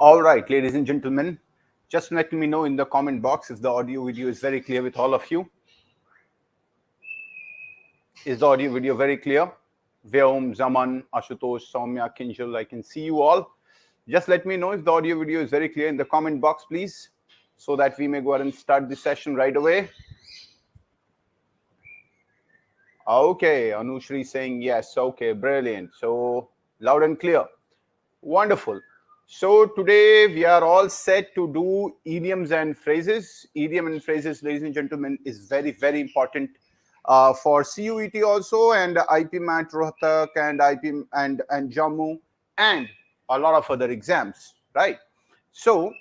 All right, ladies and gentlemen, just let me know in the comment box if the audio video is very clear with all of you. Is the audio video very clear? Vyom, Zaman, Ashutosh, Soumya, Kinjal, I can see you all. Just let me know if the audio video is very clear in the comment box, please, so that we may go ahead and start the session right away. Okay, Anushri saying yes. Okay, brilliant. So loud and clear. Wonderful. So today we are all set to do idioms and phrases. Idiom and phrases, ladies and gentlemen, is very, very important for CUET also, and IP-MAT, Rohtak, and IP and Jammu, and a lot of other exams, right? So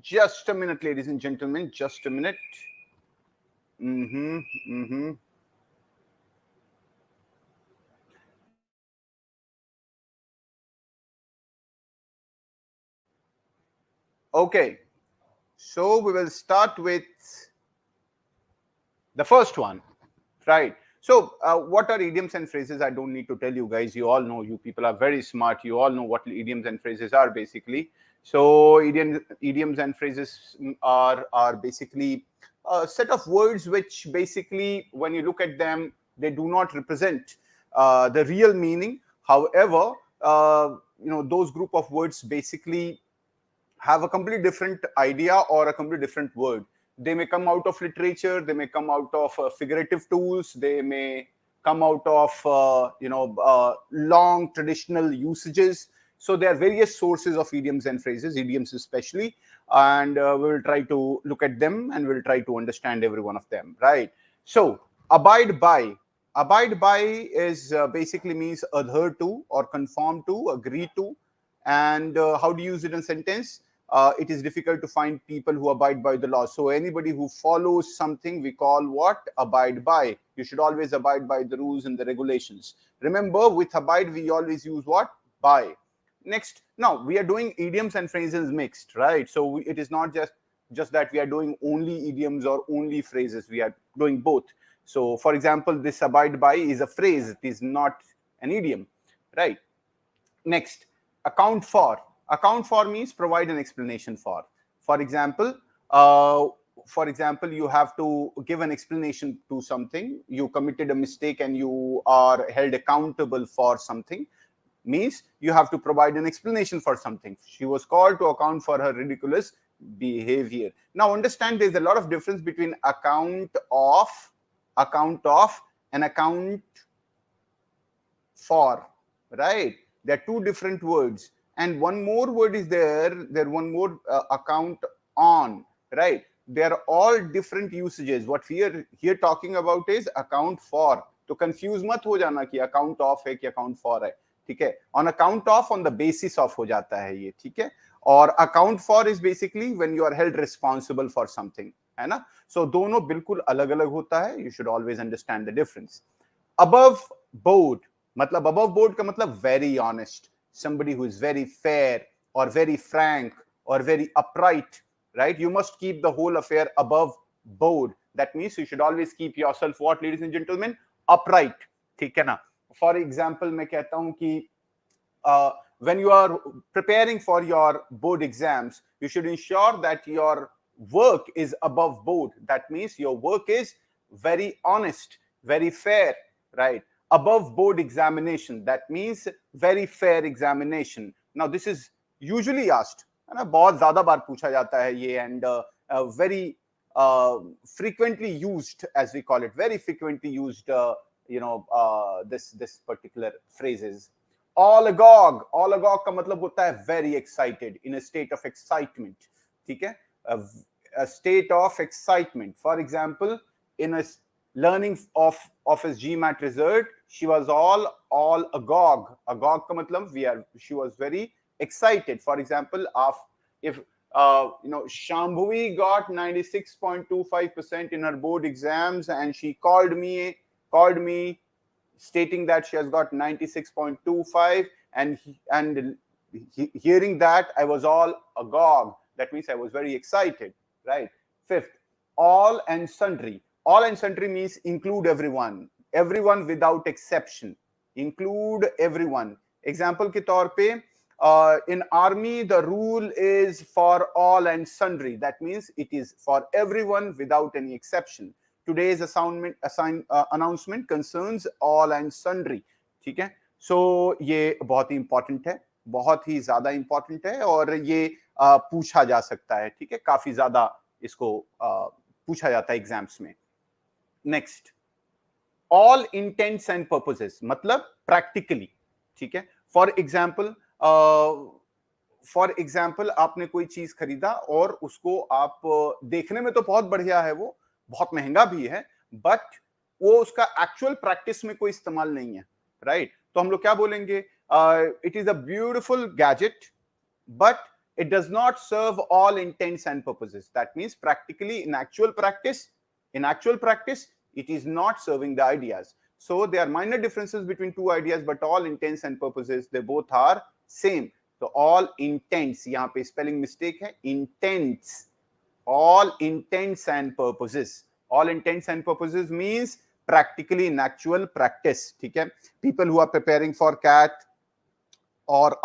just a minute, ladies and gentlemen, just a minute. Okay, so we will start with the first one, right? So what are idioms and phrases? I don't need to tell you guys. You all know. You people are very smart. You all know what idioms and phrases are basically. So idioms and phrases are basically a set of words which basically, when you look at them, they do not represent the real meaning. However, those group of words basically have a completely different idea or a completely different word. They may come out of literature, they may come out of figurative tools, they may come out of long traditional usages. So there are various sources of idioms and phrases, idioms especially, and we will try to look at them and we'll try to understand every one of them, right? So abide by. Abide by is basically means adhere to or conform to, agree to. And how do you use it in a sentence? It is difficult to find people who abide by the law. So anybody who follows something, we call what? Abide by. You should always abide by the rules and the regulations. Remember, with abide, we always use what? By. Next, now we are doing idioms and phrases mixed, right? So it is not just that we are doing only idioms or only phrases. We are doing both. So for example, this abide by is a phrase. It is not an idiom, right? Next, account for. Account for means provide an explanation for. For example, you have to give an explanation to something. You committed a mistake and you are held accountable for something. Means you have to provide an explanation for something. She was called to account for her ridiculous behavior. Now understand, there's a lot of difference between account of, and account for, right? There are two different words, and one more word is there. One more account on, right? They are all different usages. What we are here talking about is account for. तो confuse मत हो जाना कि account of है कि account for है, ठीक है? On account of, on the basis of हो जाता है ये, ठीक है? और account for is basically when you are held responsible for something, है ना? So दोनों बिल्कुल अलग-अलग होता है. You should always understand the difference. Above board, मतलब above board का मतलब very honest, somebody who is very fair or very frank or very upright, right? You must keep the whole affair above board. That means you should always keep yourself what, ladies and gentlemen? Upright, ठीक है ना? For example, मैं कहता हूं कि when you are preparing for your board exams, you should ensure that your work is above board. That means your work is very honest, very fair, right? Above board examination, that means very fair examination. Now this is usually asked, है ना? बहुत ज़्यादा बार पूछा जाता है ये, and very frequently used, as we call it, very frequently used. This particular phrases. All agog का मतलब होता है very excited, in a state of excitement, ठीक है? A state of excitement. For example, in a learning of his GMAT result, she was all agog. Agog का मतलब she was very excited. For example, if Shambhuvi got 96.25% in her board exams, and she called me stating that she has got 96.25, and hearing that, I was all agog. That means I was very excited, right? Fifth, all and sundry. All and sundry means include everyone without exception. Include everyone. Example के तौर पे in army the rule is for all and sundry, that means it is for everyone without any exception. Today's announcement concerns all and sundry. ठीक है, सो ये बहुत ही important है, बहुत ही ज्यादा इंपॉर्टेंट है, और ये पूछा जा सकता है. ठीक है, काफी ज्यादा इसको पूछा जाता है एग्जाम्स में. Next, all intends and purposes, मतलब प्रैक्टिकली. ठीक है, फॉर एग्जाम्पल आपने कोई चीज खरीदा और उसको आप देखने में तो बहुत बढ़िया है, वो बहुत महंगा भी है, बट वो उसका एक्चुअल प्रैक्टिस में कोई इस्तेमाल नहीं है, राइट? तो हम लोग क्या बोलेंगे? It is a beautiful gadget but it does not serve all intents and purposes. That means practically in actual practice it is not serving the ideas. So there are minor differences between two ideas, but all intents and purposes, they both are same. So all intents, यहाँ पे spelling mistake है, intents, all intents and purposes. All intents and purposes means practically in actual practice. ठीक है, people who are preparing for CAT, or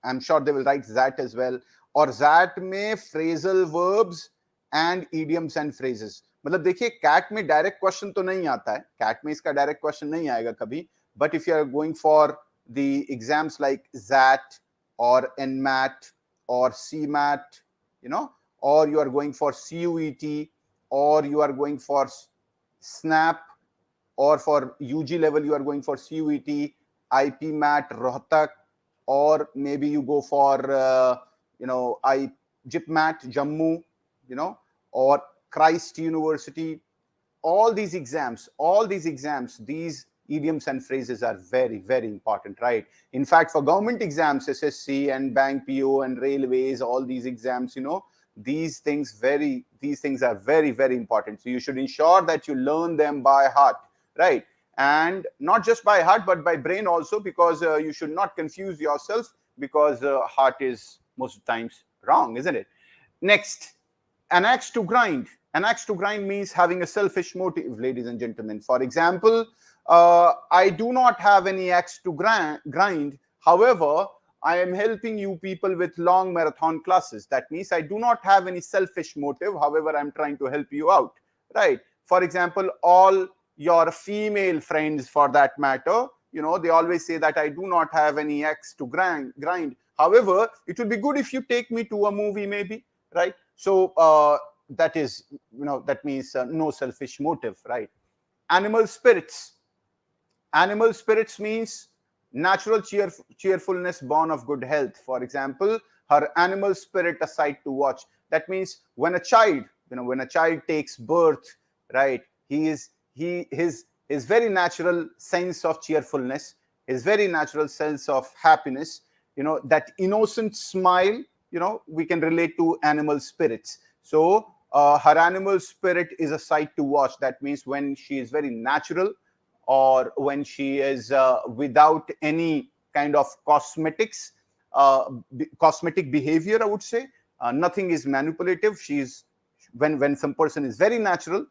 I'm sure they will write that as well, और that में phrasal verbs and idioms and phrases. मतलब देखिए, cat में direct question तो नहीं आता है, कैट में इसका डायरेक्ट क्वेश्चन नहीं आएगा कभी, but if you are going for the exams like XAT और एनमैट और सीमैट, यू नो, और you are going for CUET, और you are going for SNAP, or for UG level you are going for CUET, IPMAT, Rohtak, or maybe you go for JIPMAT, Jammu, or Christ University. All these exams, these idioms and phrases are very, very important, right? In fact, for government exams, SSC and Bank PO and Railways, all these exams, these things are very, very important. So you should ensure that you learn them by heart, right? And not just by heart, but by brain also, because you should not confuse yourself, because heart is most times wrong, isn't it? Next, an axe to grind. An axe to grind means having a selfish motive, ladies and gentlemen. For example, I do not have any axe to grind. However, I am helping you people with long marathon classes. That means I do not have any selfish motive. However, I'm trying to help you out, right? For example, all your female friends, for that matter, they always say that I do not have any axe to grind. However, it would be good if you take me to a movie, maybe, right? So that is, that means no selfish motive, right? Animal spirits. Animal spirits means natural cheerfulness born of good health. For example, her animal spirit a sight to watch. That means when a child, takes birth, right? His very natural sense of cheerfulness, his very natural sense of happiness, that innocent smile, we can relate to animal spirits. So her animal spirit is a sight to watch. That means when she is very natural, or when she is without any kind of cosmetic behavior, I would say, nothing is manipulative. When some person is very natural,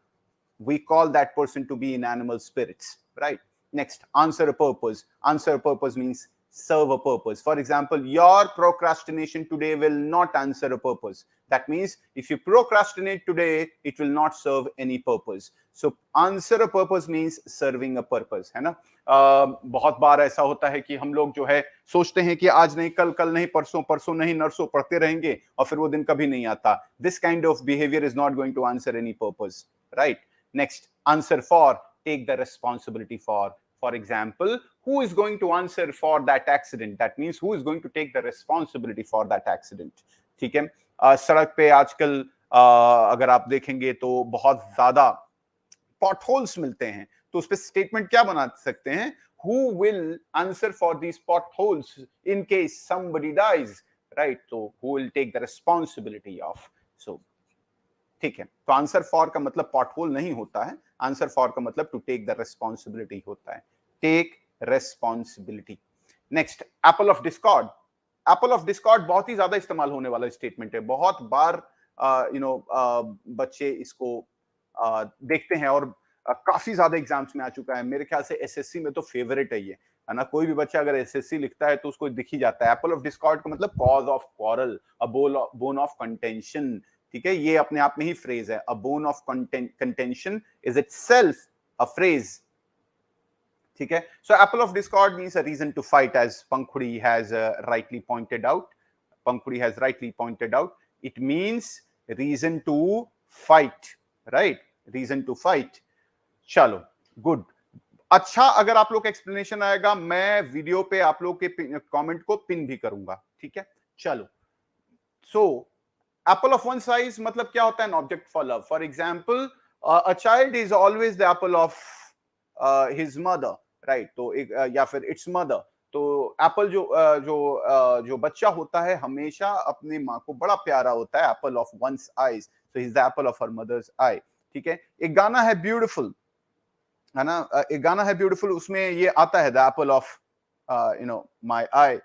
we call that person to be in animal spirits, right? Next, answer a purpose. Answer a purpose means serve a purpose. For example, your procrastination today will not answer a purpose. That means if you procrastinate today, it will not serve any purpose. So answer a purpose means serving a purpose, है ना? बहुत बार ऐसा होता है कि हम लोग जो है सोचते हैं कि आज नहीं कल, कल नहीं परसों, परसों नहीं नरसों पढ़ते रहेंगे, और फिर वो दिन कभी नहीं आता. This kind of behavior is not going to answer any purpose, right? Next, answer for, take the responsibility for. For example, who is going to answer for that accident? That means who is going to take the responsibility for that accident? ठीक है, सड़क पे आजकल अगर आप देखेंगे तो बहुत ज्यादा potholes मिलते हैं, तो उस पे स्टेटमेंट क्या बना सकते हैं? Who will answer for these potholes in case somebody dies, right? So who will take the responsibility of? So ठीक है, तो आंसर फॉर का मतलब पॉटहोल नहीं होता है, आंसर फॉर का मतलब टू टेक द रेस्पॉन्सिबिलिटी होता है. Take responsibility. Next, apple of discord. Apple of discord बहुत ही ज्यादा इस्तेमाल होने वाला स्टेटमेंट है. बहुत बार बच्चे इसको देखते हैं, और काफी ज्यादा एग्जाम्स में आ चुका है. मेरे ख्याल से एसएससी में तो फेवरेट है ये. है ना। कोई भी बच्चा अगर एसएससी लिखता है तो उसको दिख ही जाता है। एप्पल ऑफ डिस्कॉर्ड का मतलब cause of quarrel, a bone of contention, ठीक है, ये अपने आप में ही फ्रेज है। A bone of contention is itself a phrase, ठीक है। So apple of discord means a reason to fight, as Pankhuri has rightly pointed out, Pankhuri has rightly pointed out. It means reason to fight, right? Reason to fight. चलो, good. अच्छा, अगर आप लोग का explanation आएगा, मैं वीडियो पे आप लोग के कमेंट को पिन भी करूंगा, ठीक है। चलो, सो एप्पल ऑफ वन साइज मतलब क्या होता है? An object for love. For example, a child is always the apple of his mother, right? तो एक या फिर इट्स मदर। तो एप्पल जो बच्चा होता है हमेशा अपनी माँ को बड़ा प्यारा होता है, apple of one's eyes, so he is the apple of her mother's eye, ठीक है। एक गाना है ब्यूटीफुल, है ना, एक गाना है ब्यूटीफुल, उसमें ये आता है the apple of my I.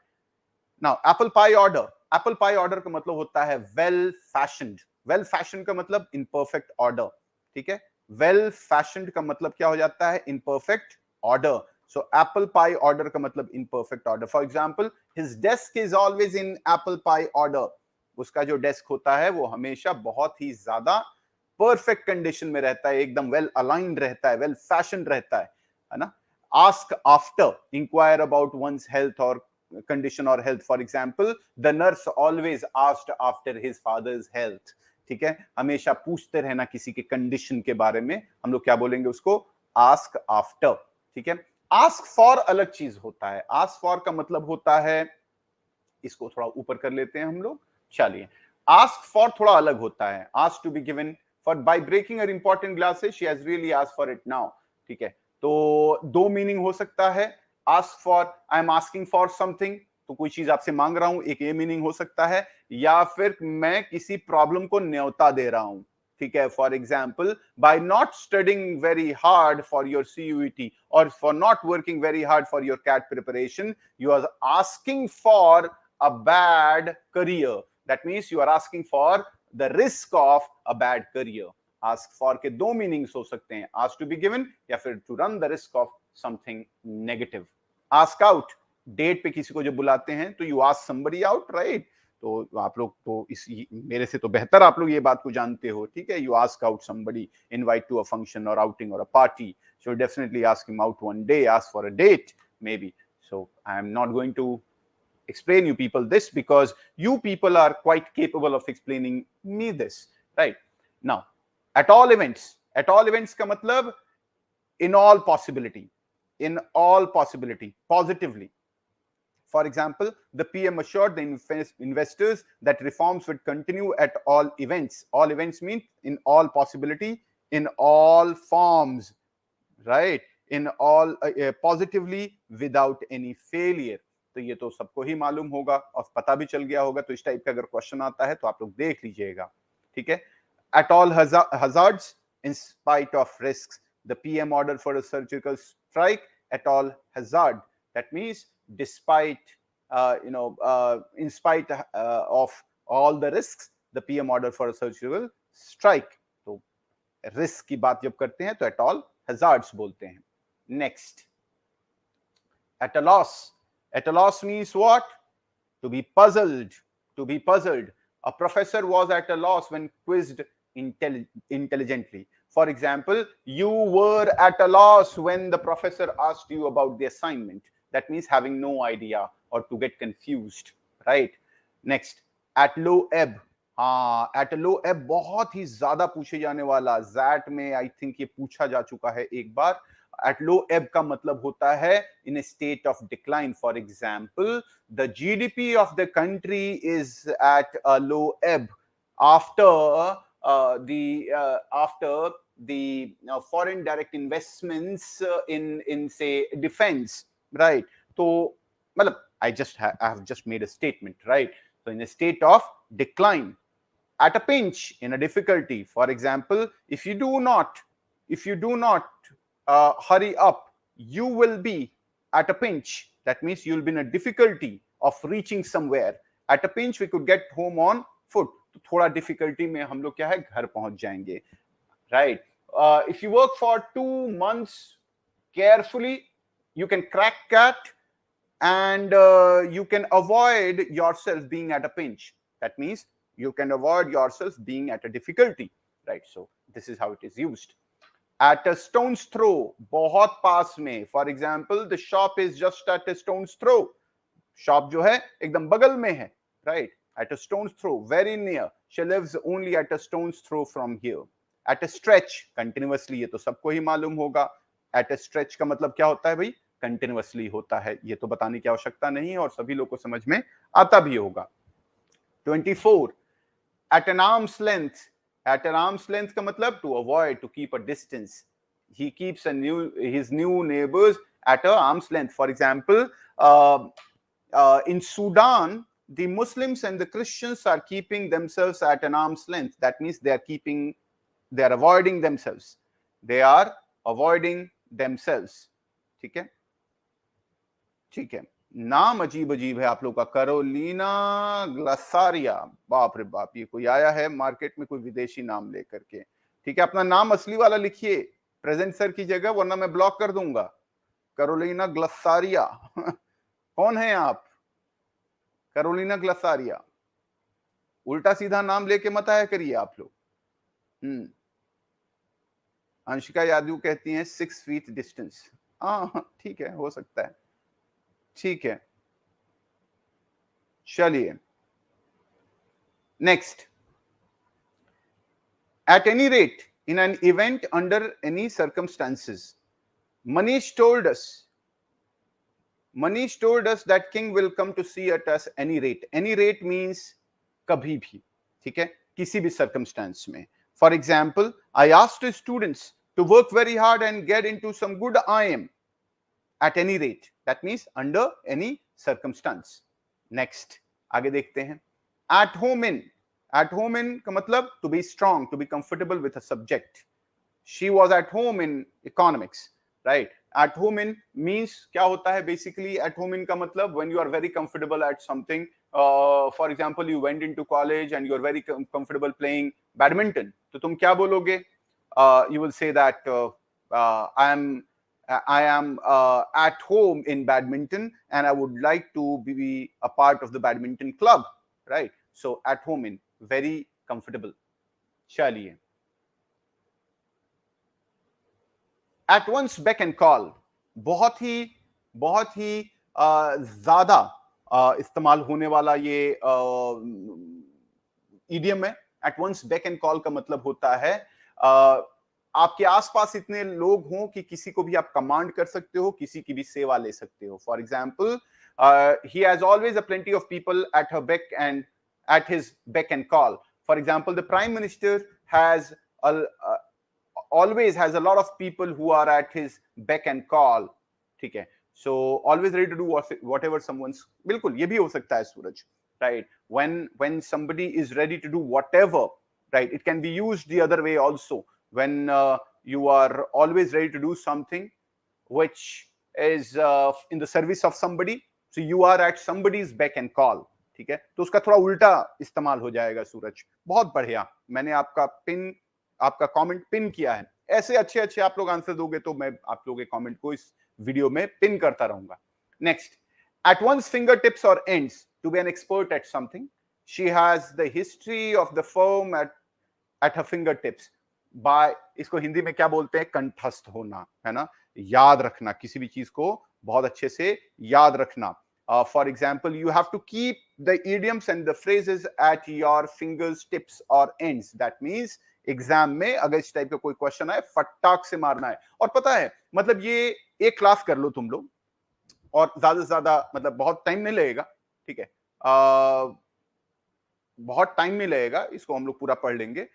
Now apple pie order, apple pie order का मतलब होता है वेल फैशन्ड। वेल फैशन्ड का मतलब इन परफेक्ट ऑर्डर, ठीक है। वेल फैशन्ड का मतलब क्या हो जाता है? In perfect order. So apple pie order का मतलब in perfect order. For example, his desk is always in apple pie order. उसका जो डेस्क होता है वो हमेशा बहुत ही ज्यादा परफेक्ट कंडीशन में रहता है, एकदम वेल अलाइंड रहता है, वेल फैशन रहता है ना। Ask after, inquire about one's health और कंडीशन और health. For example, the nurse always asked after his father's health, ठीक है। हमेशा पूछते रहना किसी के कंडीशन के बारे में, हम लोग क्या बोलेंगे उसको? आस्क आफ्टर, ठीक है। आस्क फॉर अलग चीज होता है। आस्क फॉर का मतलब होता है, इसको थोड़ा ऊपर कर लेते हैं हम लोग, चलिए। आस्क फॉर थोड़ा अलग होता है। Ask to be given for by breaking her important glasses, she has really asked for it now, ठीक है। तो दो मीनिंग हो सकता है। Ask for, I am asking for something, तो कोई चीज आपसे मांग रहा हूं, एक ये मीनिंग हो सकता है। या फिर मैं किसी प्रॉब्लम को न्योता दे रहा हूं, ठीक है। For example, by not studying very hard for your CUET और for not working very hard for your CAT preparation, you are asking for a bad career. That means you are asking for the risk of a bad career. Ask for के दो meanings हो सकते हैं, ask to be given या फिर to run the risk of something negative. Ask out, date पे किसी को जब बुलाते हैं तो you ask somebody out, right? तो आप लोग तो इस मेरे से तो बेहतर आप लोग ये बात को जानते हो, ठीक है। You ask out somebody, invite to a function or outing or a party, so definitely ask him out one day, ask for a date maybe. So I am not going to explain you people this because you people are quite capable of explaining me this, right? Now, at all events का मतलब in all possibility, in all possibility, positively. For example, the PM assured the investors that reforms would continue at all events. All events mean in all possibility, in all forms, right? In all positively, without any failure. तो ये तो सबको ही मालूम होगा और पता भी चल गया होगा। तो इस टाइप का अगर क्वेश्चन आता है तो आप लोग देख लीजिएगा, ठीक है। At all hazards, in spite of risks, the PM ordered for a surgical strike at all hazard. That means despite in spite of all the risks, the PM ordered for a surgical strike. तो risk की बात जब करते हैं तो at all hazards बोलते हैं। Next, at a loss. At a loss means what? To be puzzled. To be puzzled. A professor was at a loss when quizzed intelligently. For example, you were at a loss when the professor asked you about the assignment. That means having no idea or to get confused, right? Next, at low ebb. हाँ, at a low ebb बहुत ही ज्यादा पूछे जाने वाला, ज़ैट में I think ये पूछा जा चुका है एक बार। At low ebb का मतलब होता है in a state of decline. For example, the GDP of the country is at a low ebb after the foreign direct investments in say defense, right? तो मतलब I have just made a statement, right? So in a state of decline, at a pinch, in a difficulty. For example, if you do not hurry up, you will be at a pinch. That means you'll be in a difficulty of reaching somewhere. At a pinch, we could get home on foot. तो थोड़ा difficulty में हम लोग क्या है, घर पहुंच जाएंगे, right? If you work for 2 months carefully, you can crack CAT and you can avoid yourself being at a pinch. That means you can avoid yourself being at a difficulty, right? So this is how it is used. At a stone's throw, बहुत पास में. For example, the shop is just at a stone's throw. Shop जो है एकदम बगल में है, right? At a stone's throw, very near. She lives only at a stone's throw from here. At a stretch, continuously, ये तो सबको ही मालूम होगा. At a stretch का मतलब क्या होता है भाई? Continuously होता है. ये तो बताने की आवश्यकता नहीं है और सभी लोग को समझ में आता भी होगा. 24. At an arm's length. At an arm's length का मतलब to avoid, to keep a distance. He keeps his new neighbors at a arm's length. For example, in Sudan, the Muslims and the Christians are keeping themselves at an arm's length. That means they are avoiding themselves. They are avoiding themselves. ठीक है, ठीक है. नाम अजीब अजीब है आप लोग का. कैरोलिना ग्लासारिया, बाप रे बाप, ये कोई आया है मार्केट में कोई विदेशी नाम लेकर के. ठीक है, अपना नाम असली वाला लिखिए प्रेजेंट सर की जगह, वरना मैं ब्लॉक कर दूंगा. कैरोलिना ग्लासारिया. कौन है आप? कैरोलिना ग्लासारिया. उल्टा सीधा नाम लेके मत आया करिए आप लोग. अंशिका यादव कहती हैं 6 feet डिस्टेंस. हाँ ठीक है, हो सकता है. ठीक है, चलिए next. At any rate, in an event, under any circumstances. Manish told us that king will come to see at us any rate. Any rate means kabhi bhi. ठीक है, किसी भी circumstance में. For example, I asked the students to work very hard and get into some good IM. At any rate. That means under any circumstance. Next, आगे देखते हैं. At home in. At home in का मतलब to be strong, to be comfortable with a subject. She was at home in economics, right? At home in means क्या होता है basically? At home in का मतलब when you are very comfortable at something. For example, you went into college and you are very comfortable playing badminton. तो तुम क्या बोलोगे? You will say that I am at home in badminton and I would like to be a part of the badminton club, right? So at home in, very comfortable. चलिए. At once beck and call, बहुत ही ज्यादा इस्तेमाल होने वाला ये idiom है. At once beck and call का मतलब होता है आपके आसपास इतने लोग हों कि किसी को भी आप कमांड कर सकते हो, किसी की भी सेवा ले सकते हो. For example, he has always a plenty of people at her beck and at his beck and call. For example, the prime minister has always has a lot of people who are at his beck and call. ठीक है, so always ready to do whatever someone's. बिल्कुल ये भी हो सकता है सूरज, right? When somebody is ready to do whatever, right? It can be used the other way also. When you are always ready to do something which is in the service of somebody, so you are at somebody's beck and call. ठीक है, तो उसका थोड़ा उल्टा इस्तेमाल हो जाएगा सूरज. बहुत बढ़िया, मैंने आपका कमेंट पिन किया है. ऐसे अच्छे आप लोग आंसर दोगे तो मैं आप लोगों के कमेंट को इस वीडियो में पिन करता रहूंगा. Next, at one's fingertips or ends, to be an expert at something. She has the history of the firm at her fingertips. By इसको हिंदी में क्या बोलते हैं? कंठस्थ होना, है ना, याद रखना, किसी भी चीज को बहुत अच्छे से याद रखना. For example, you have to keep the idioms and the phrases at your fingers tips or ends. That means exam में अगर इस टाइप का कोई क्वेश्चन आए फटाक से मारना है. और पता है मतलब ये एक क्लास कर लो तुम लोग और ज्यादा से ज्यादा मतलब बहुत टाइम नहीं लगेगा. ठीक है, बहुत टाइम नहीं लगेगा, इसको हम लोग पूरा पढ़ लेंगे.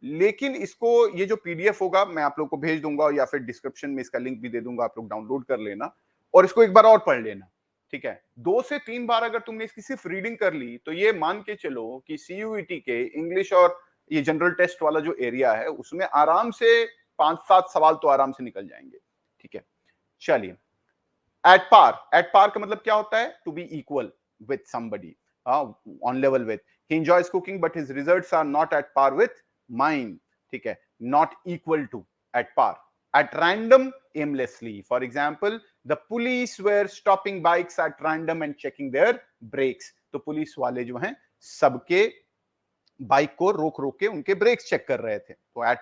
लेकिन इसको ये जो पीडीएफ होगा मैं आप लोग को भेज दूंगा या फिर डिस्क्रिप्शन में इसका लिंक भी दे दूंगा, आप लोग डाउनलोड कर लेना और इसको एक बार और पढ़ लेना. ठीक है, 2 से 3 बार अगर तुमने इसकी सिर्फ रीडिंग कर ली तो ये मान के चलो कि सीयूईटी के इंग्लिश और ये जनरल टेस्ट वाला जो एरिया है उसमें आराम से 5-7 सवाल तो आराम से निकल जाएंगे. ठीक है, चलिए. एट पार का मतलब क्या होता है? To be equal with somebody, on level with. He enjoys cooking but his results are not at par with mine. ठीक है, not equal to, at par. at random, aimlessly. For example, the police were stopping bikes at random and checking their brakes. तो police वाले जो हैं सबके bike को रोक रोक के उनके ब्रेक्स चेक कर रहे थे. तो at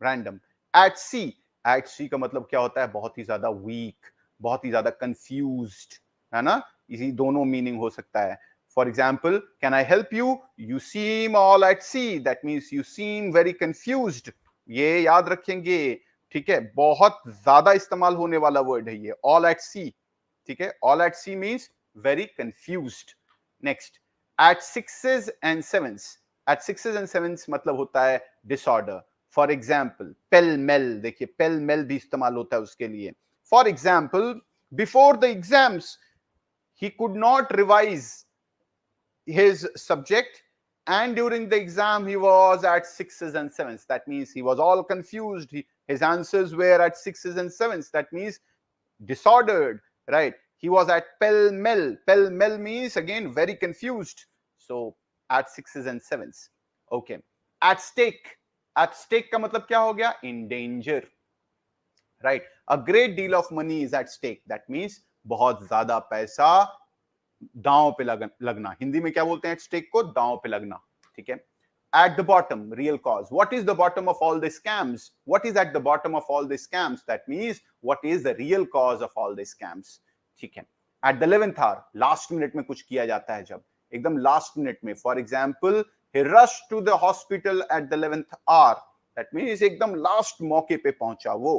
random. At sea का मतलब क्या होता है? बहुत ही ज्यादा वीक, बहुत ही ज्यादा कंफ्यूज्ड, है ना? इसी दोनों मीनिंग हो सकता है. For example, can I help you? You seem all at sea. That means you seem very confused. ये याद रखेंगे, ठीक है? बहुत ज्यादा इस्तेमाल होने वाला वर्ड है ये, all at sea. ठीक है? All at sea means very confused. Next, at sixes and sevens. At sixes and sevens मतलब होता है disorder. For example pell mell, देखिए पेल मेल भी इस्तेमाल होता है उसके लिए. For example, before the exams he could not revise his subject, and during the exam he was at sixes and sevens. That means he was all confused. His answers were at sixes and sevens. That means disordered, right? He was at pell mell. Pell mell means again very confused. So at sixes and sevens. Okay. At stake. At stake का मतलब क्या हो गया? In danger, right? A great deal of money is at stake. That means बहुत ज्यादा पैसा दांव पे लगना. हिंदी में क्या बोलते हैं? स्टेक को दांव पे लगना. ठीक है. At the bottom, real cause. What is the bottom of all the scams? What is at the bottom of all the scams? That means what is the real cause of all the scams? ठीक है. At the 11th hour, last minute में कुछ किया जाता है जब, एकदम last minute में. For example, he rushed to the hospital at the 11th hour. That means एकदम last मौके पे पहुंचा वो.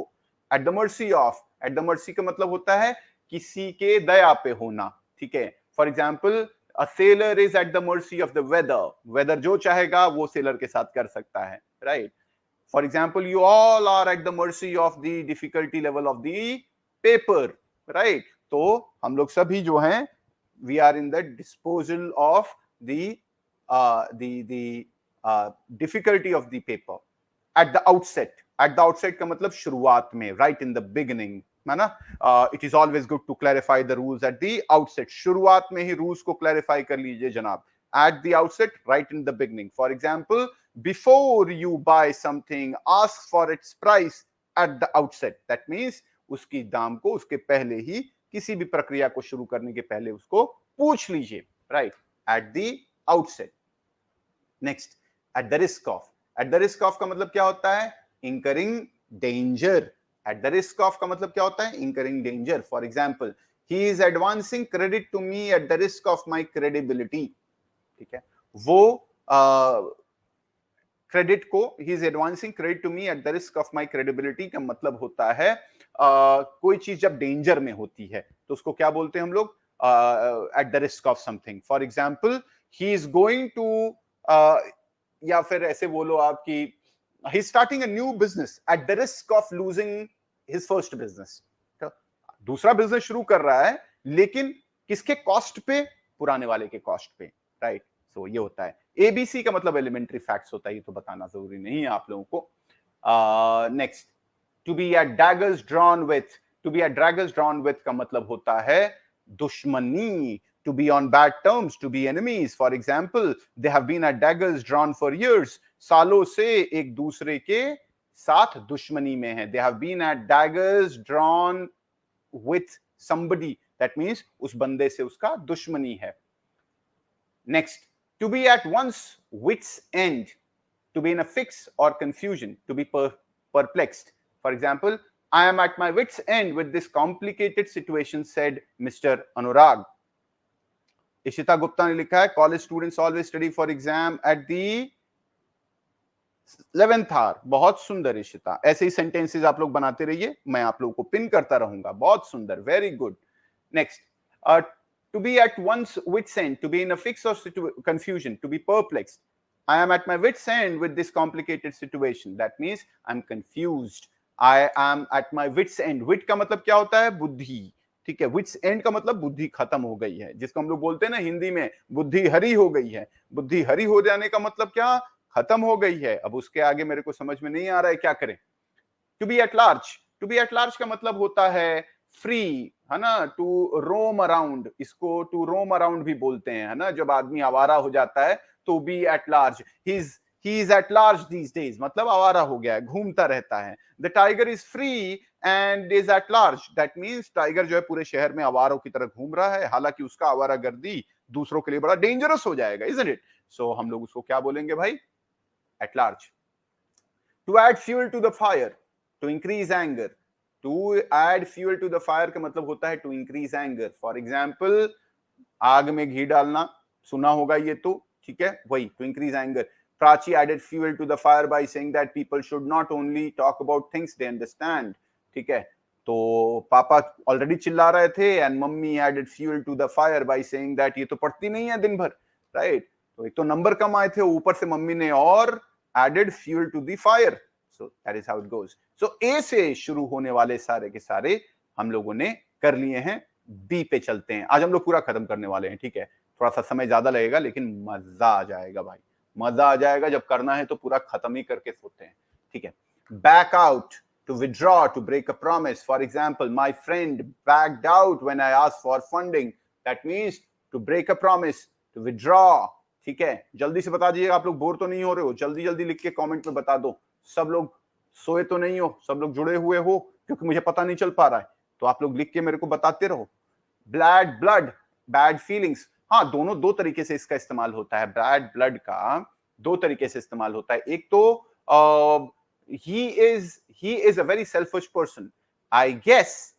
At the mercy of. At the mercy का मतलब होता है किसी के दया पे होना. ठीक है. For example, a sailor is at the mercy of the weather. Weather जो चाहेगा वो sailor के साथ कर सकता है, right? For example, you all are at the mercy of the difficulty level of the paper, right? तो हम लोग सभी जो हैं, we are in the disposal of the difficulty of the paper. At the outset. At the outset का मतलब शुरुआत में, right in the beginning. है ना? It is always good to clarify the rules at the outset. शुरुआत में ही rules को clarify कर लीजिए जनाब. At the outset, right in the beginning. For example, before you buy something, ask for its price at the outset. That means उसकी दाम को उसके पहले ही, किसी भी प्रक्रिया को शुरू करने के पहले उसको पूछ लीजिए. Right? At the outset. Next, at the risk of. At the risk of का मतलब क्या होता है? Incurring danger. At the risk of का मतलब क्या होता है? Incurring danger. For example, he is advancing credit to me at the risk of my credibility. ठीक है. वो क्रेडिट को, he is advancing credit to me at the risk of my credibility का मतलब होता है कोई चीज जब डेंजर में होती है तो उसको क्या बोलते हैं हम लोग? At the risk of something. For example, he is going to या फिर ऐसे बोलो आप कि he's starting a new business at the risk of losing his first business. तो दूसरा बिजनेस शुरू कर रहा है लेकिन किसके कॉस्ट पे? पुराने वाले के कॉस्ट पे, राइट? सो ये होता है. एबीसी का मतलब एलिमेंट्री फैक्ट्स होता है, ये तो बताना जरूरी नहीं है आप लोगों को. Next, to be at daggers drawn with. To be at daggers drawn with का मतलब होता है दुश्मनी. To be on bad terms, to be enemies. For example, they have been at daggers drawn for years. सालों से एक दूसरे के साथ दुश्मनी में है. They have been at daggers drawn with somebody. That means उस बंदे से उसका दुश्मनी है. Next, to be at one's wit's end. To be in a fix or confusion. To be perplexed. For example, I am at my wit's end with this complicated situation, said Mr. Anurag. Ishita Gupta ने लिखा है college students always study for exam at the 11th hour. बहुत सुंदर इशिता, ऐसे ही sentences आप लोग बनाते रहिए, मैं आप लोगों को पिन करता रहूंगा. बहुत सुंदर, very good. Next, to be at one's wits end. To be in a fix or confusion. To be perplexed. I am at my wits end with this complicated situation. That means I am confused. I am at my wits end. Wit का मतलब क्या होता है? बुद्धि. ठीक है. Wits and का मतलब बुद्धि खत्म हो गई है, जिसको हम लोग बोलते हैं ना हिंदी में बुद्धि हरी हो गई है. बुद्धि हरी हो जाने का मतलब क्या? खत्म हो गई है. अब उसके आगे मेरे को समझ में नहीं आ रहा है, क्या करें? To be at large. To be at large का मतलब होता है फ्री, है ना? To roam around. इसको टू रोम अराउंड भी बोलते हैं, है ना? जब आदमी आवारा हो जाता है तो be at large. He he is at large these days, मतलब आवारा हो गया है, घूमता रहता है. The tiger is free and is at large. That means tiger जो है पूरे शहर में आवारों की तरह घूम रहा है, हालांकि उसका आवारागर्दी दूसरों के लिए बड़ा डेंजरस हो जाएगा, isn't it? So हम लोग उसको क्या बोलेंगे भाई? At large. To add fuel to the fire, to increase anger. To add fuel to the fire का मतलब होता है to increase anger. For example, आग में घी डालना, सुना होगा ये तो, ठीक है, वही to increase anger. Prachi added fuel to the fire by saying that people should not only talk about things they understand. ठीक है, तो पापा ऑलरेडी चिल्ला रहे थे and mummy added fuel to the fire by saying that ये तो पढ़ती नहीं है दिन भर, राइट? तो एक तो नंबर कम आए थे, ऊपर से मम्मी ने और added fuel to the fire. So that is how it goes. So A से शुरू होने वाले सारे के सारे हम लोगों ने कर लिए हैं. बी पे चलते हैं. आज हम लोग पूरा खत्म करने वाले हैं, ठीक है? थोड़ा सा समय ज्यादा लगेगा लेकिन मजा आ जाएगा भाई, मजा आ जाएगा. जब करना है तो पूरा खत्म ही करके सोते हैं, ठीक है? Back out, to withdraw, to break a promise. For example, my friend backed out when I asked for funding. That means to break a promise, to withdraw. ठीक है, जल्दी से बता दीजिएगा. आप लोग बोर तो नहीं हो रहे हो? जल्दी जल्दी लिख के कमेंट में बता दो. सब लोग सोए तो नहीं हो, सब लोग जुड़े हुए हो, क्योंकि मुझे पता नहीं चल पा रहा है. तो आप लोग लिख के मेरे को बताते रहो. Blade blood, bad feelings. हाँ, दोनों दो तरीके से इसका इस्तेमाल होता है. बैड ब्लड का दो तरीके से इस्तेमाल होता है. एक तो he is a very selfish person. I guess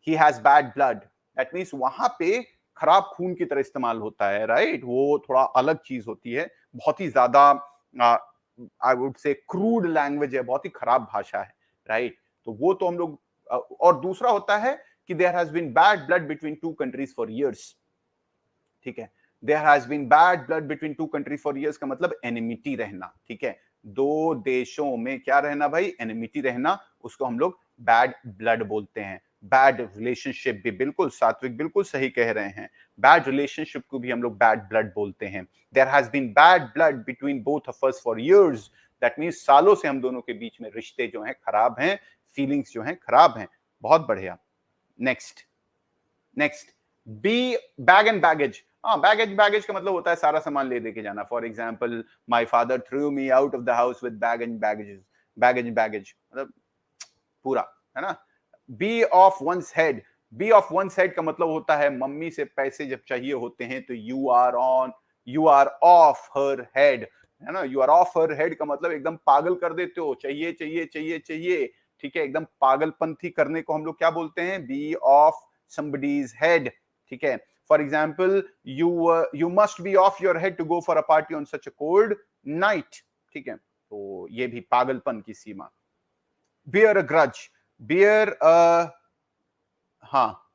he has bad blood. That means वहां पे खराब खून की तरह इस्तेमाल होता है, राइट? वो थोड़ा अलग चीज होती है, बहुत ही ज्यादा I would say crude language है, बहुत ही खराब भाषा है, राइट? तो वो तो हम लोग और दूसरा होता है कि there has been bad blood between two countries for years. ठीक है, there has been bad blood between two countries for years का मतलब एनिमिटी रहना. ठीक है, दो देशों में क्या रहना भाई? एनिमिटी रहना. उसको हम लोग बैड ब्लड बोलते हैं. बैड रिलेशनशिप भी, बिल्कुल सात्विक बिल्कुल सही कह रहे हैं, बैड रिलेशनशिप को भी हम लोग बैड ब्लड बोलते हैं. There has been bad blood between both of us for years. That means सालों से हम दोनों के बीच में रिश्ते जो हैं खराब हैं, फीलिंग्स जो हैं खराब हैं. बहुत बढ़िया. Next B, bag and baggage. हाँ, बैगेज का मतलब होता है सारा सामान ले दे के जाना. For example, my father threw me out of the house with baggage मतलब पूरा, है ना? Be off one's head. Be off one's head का मतलब होता है मम्मी से पैसे जब चाहिए होते हैं तो you are off her head, है ना? You are off her head का मतलब एकदम पागल कर देते हो, चाहिए चाहिए चाहिए चाहिए. ठीक है, एकदम पागलपंथी करने को हम लोग क्या बोलते हैं? Be off somebody's head. ठीक है, for example, you must be off your head to go for a party on such a cold night. ठीक है, तो ये भी पागलपन की सीमा. bear a grudge. हाँ,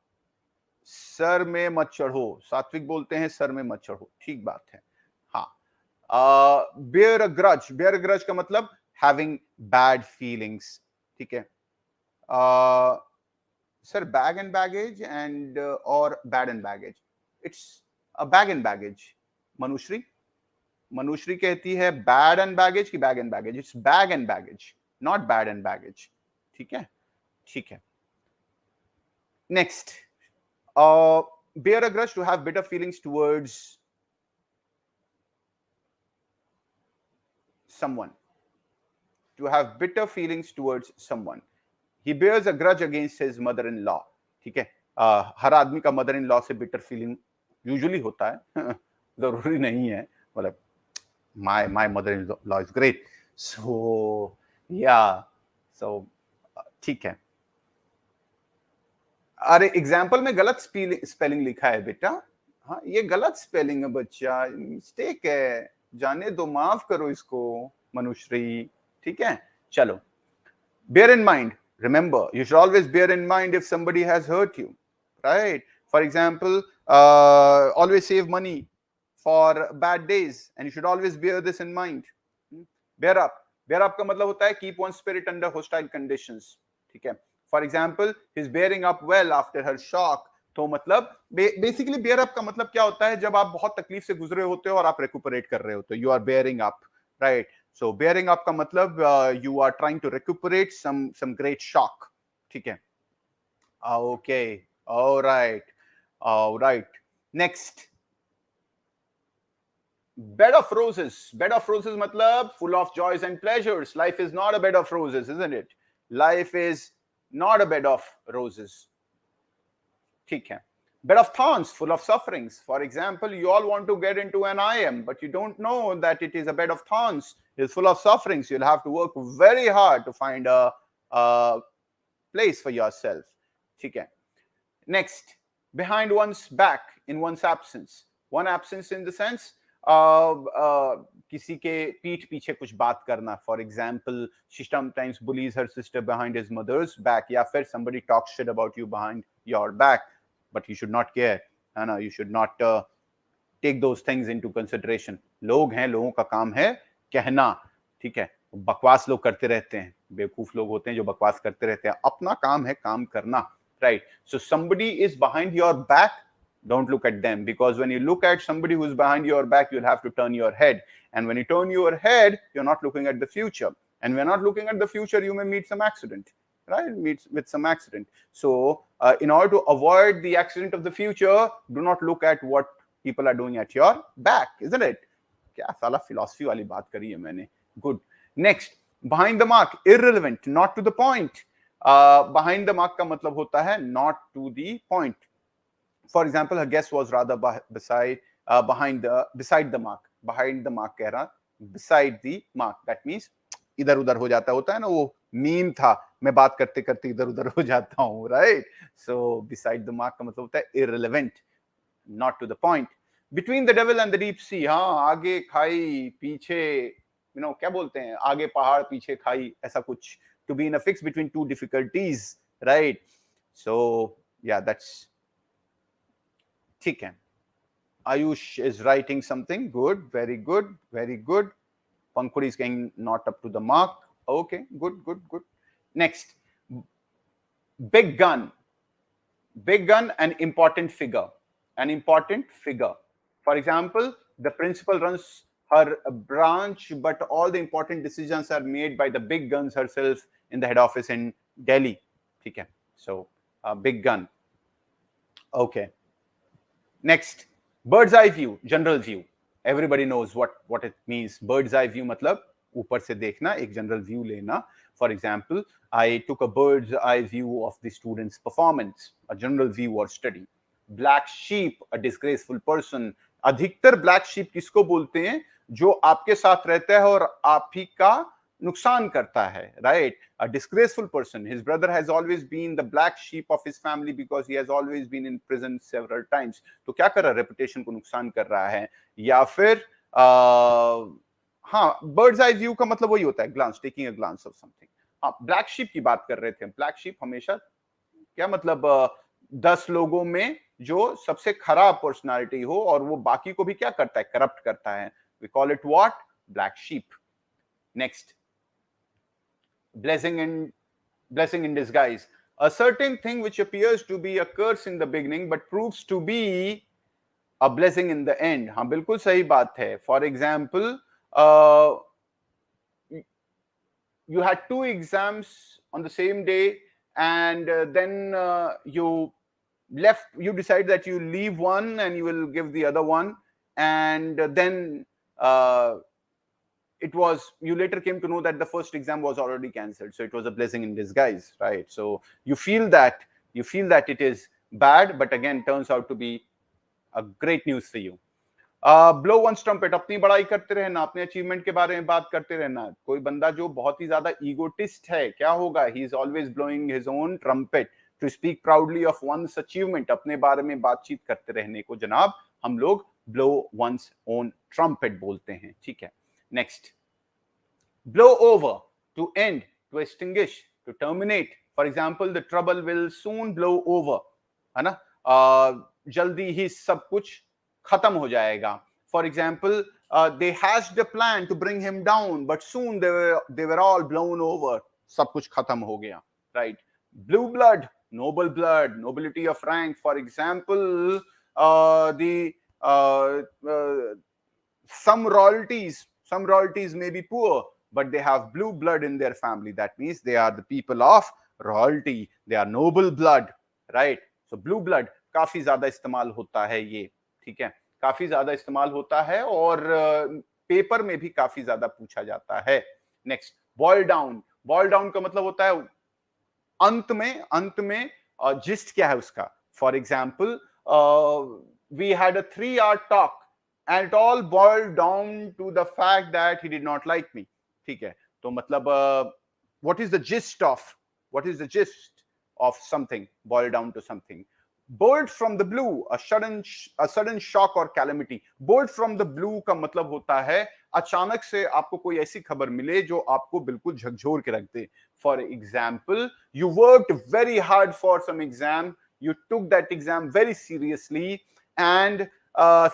सर में मत चढ़ो, सात्विक बोलते हैं सर में मत चढ़ो. ठीक बात है. हाँ, bear a grudge का मतलब having bad feelings. ठीक है, sir, bag and baggage and or bad and baggage. It's a bag and baggage. Manushree कहती है bad and baggage की bag and baggage. It's bag and baggage, not bad and baggage. ठीक है. Next, bear a grudge, to have bitter feelings towards someone. To have bitter feelings towards someone. He bears a grudge against his mother-in-law. ठीक है, हर आदमी का mother in law से bitter feeling usually होता है. जरूरी नहीं है, मतलब my mother in law is great. So yeah, so ठीक है. अरे एग्जाम्पल में गलत स्पेलिंग लिखा है बेटा. हाँ, ये गलत स्पेलिंग है बच्चा, मिस्टेक है, जाने दो, माफ करो इसको मनुश्री. ठीक है, चलो. bear in mind. Remember, you should always bear in mind if somebody has hurt you, right? For example, always save money for bad days, and you should always bear this in mind. Bear up का मतलब होता है keep one's spirit under hostile conditions. ठीक है, for example, he's bearing up well after her shock. तो मतलब basically bear up का मतलब क्या होता है? जब आप बहुत तकलीफ से गुजरे होते हो और आप recuperate कर रहे होते हो, you are bearing up, right? So bearing up का मतलब you are trying to recuperate some great shock. ठीक है, okay, all right. Next, Bed of roses. Bed of roses matlab full of joys and pleasures. Life is not a bed of roses, isn't it? Life is not a bed of roses. ठीक है. Bed of thorns, full of sufferings. For example, you all want to get into an IM, but you don't know that it is a bed of thorns. It's full of sufferings. You'll have to work very hard to find a place for yourself. ठीक है. Next, behind one's back in one's absence. One absence in the sense किसी के पीठ पीछे कुछ बात करना. For example, she sometimes bullies her sister behind his mother's back. या फिर somebody talks shit about you behind your back, but you should not care. है ना? You should not take those things into consideration. लोग हैं, लोगों का काम है कहना. ठीक है, बकवास लोग करते रहते हैं, बेवकूफ लोग होते हैं जो बकवास करते रहते हैं. अपना काम है काम करना. Right? So somebody is behind your back. Don't look at them, because when you look at somebody who's behind your back, you'll have to turn your head. And when you turn your head, you're not looking at the future. And when you're not looking at the future, you may meet some accident, right? Meet with some accident. So in order to avoid the accident of the future, do not look at what people are doing at your back, isn't it? क्या साला philosophy वाली बात करी है मैंने. Good. Next, behind the mark, irrelevant, not to the point. Behind the mark का मतलब होता है not to the point. For example, her guess was rather beside the mark. Behind the mark कह रहा, beside the mark. That means इधर उधर हो जाता होता है ना, वो मीम था, मैं बात करते करते इधर उधर हो जाता हूँ, right? So beside the mark का मतलब होता है irrelevant, not to the point. Between the devil and the deep sea, हाँ, आगे खाई पीछे, क्या बोलते हैं, आगे पहाड़ पीछे खाई, ऐसा कुछ. To be in a fix between two difficulties, right? So yeah, that's ठीक है. Ayush is writing something. Good, very good, very good. Pankuri is getting not up to the mark. Okay, good, good, good. Next, big gun. Big gun, an important figure. An important figure. For example, the principal runs her branch, but all the important decisions are made by the big guns herself in the head office in Delhi. Okay, so big gun. Okay. Next, bird's eye view, general view. Everybody knows what it means. Bird's eye view मतलब ऊपर से देखना, एक general view लेना. For example, I took a bird's eye view of the student's performance, a general view or study. Black sheep, a disgraceful person. अधिकतर black sheep किसको बोलते हैं? जो आपके साथ रहता है और आप ही का नुकसान करता है, right? A disgraceful person. His brother has always been the black sheep of his family because he has always been in prison several times. तो क्या कर रहा है? Reputation को नुकसान कर रहा है. या फिर हाँ, bird's eye view का मतलब वही होता है, glance, taking a glance of something. हाँ, black sheep की बात कर रहे थे. Black sheep हमेशा क्या मतलब 10 लोगों में जो सबसे खराब पर्सनालिटी हो और वो बाकी को भी क्या करता है? करप्ट करता है. We call it what? Black sheep. Next, blessing in disguise. A certain thing which appears to be a curse in the beginning but proves to be a blessing in the end. हाँ, बिल्कुल सही बात है. For example, you had 2 exams on the same day, and then you decide that you leave one and you will give the other one, and then you later came to know that the first exam was already cancelled. So it was a blessing in disguise, right? So you feel that it is bad, but again turns out to be a great news for you. Blow one's trumpet, अपनी बड़ाई करते रहना, अपने achievement के बारे में बात करते रहना. कोई बंदा जो बहुत ही ज्यादा ईगोटिस्ट है, क्या होगा? He is always blowing his own trumpet to speak proudly of one's achievement. अपने बारे में बातचीत करते रहने को जनाब हम लोग blow one's own trumpet बोलते हैं. ठीक है. Next, blow over, to end, to extinguish, to terminate. For example, the trouble will soon blow over, है ना? जल्दी ही सब कुछ खत्म हो जाएगा. For example, they hatched a plan to bring him down, but soon they were all blown over. सब कुछ खत्म हो गया, right? Blue blood, noble blood, nobility of rank. For example, some royalties may be poor, but they have blue blood in their family. That means they are the people of royalty. They are noble blood, right? So blue blood काफी ज्यादा इस्तेमाल होता है ये, ठीक है. काफी ज्यादा इस्तेमाल होता है और पेपर में भी काफी ज्यादा पूछा जाता है। Next, boil down. Boil down का मतलब होता है अंत में जिस्ट क्या है उसका। For example, we had a 3 hour talk and it all boiled down to the fact that he did not like me. ठीक है, तो मतलब what is the gist of, what is the gist of something, boil down to something. Bolt from the blue, a sudden shock और calamity. Bolt from the blue का मतलब होता है अचानक से आपको कोई ऐसी खबर मिले जो आपको बिल्कुल झकझोर के रख दे। For example, you worked very hard for some exam, you took that exam very seriously, and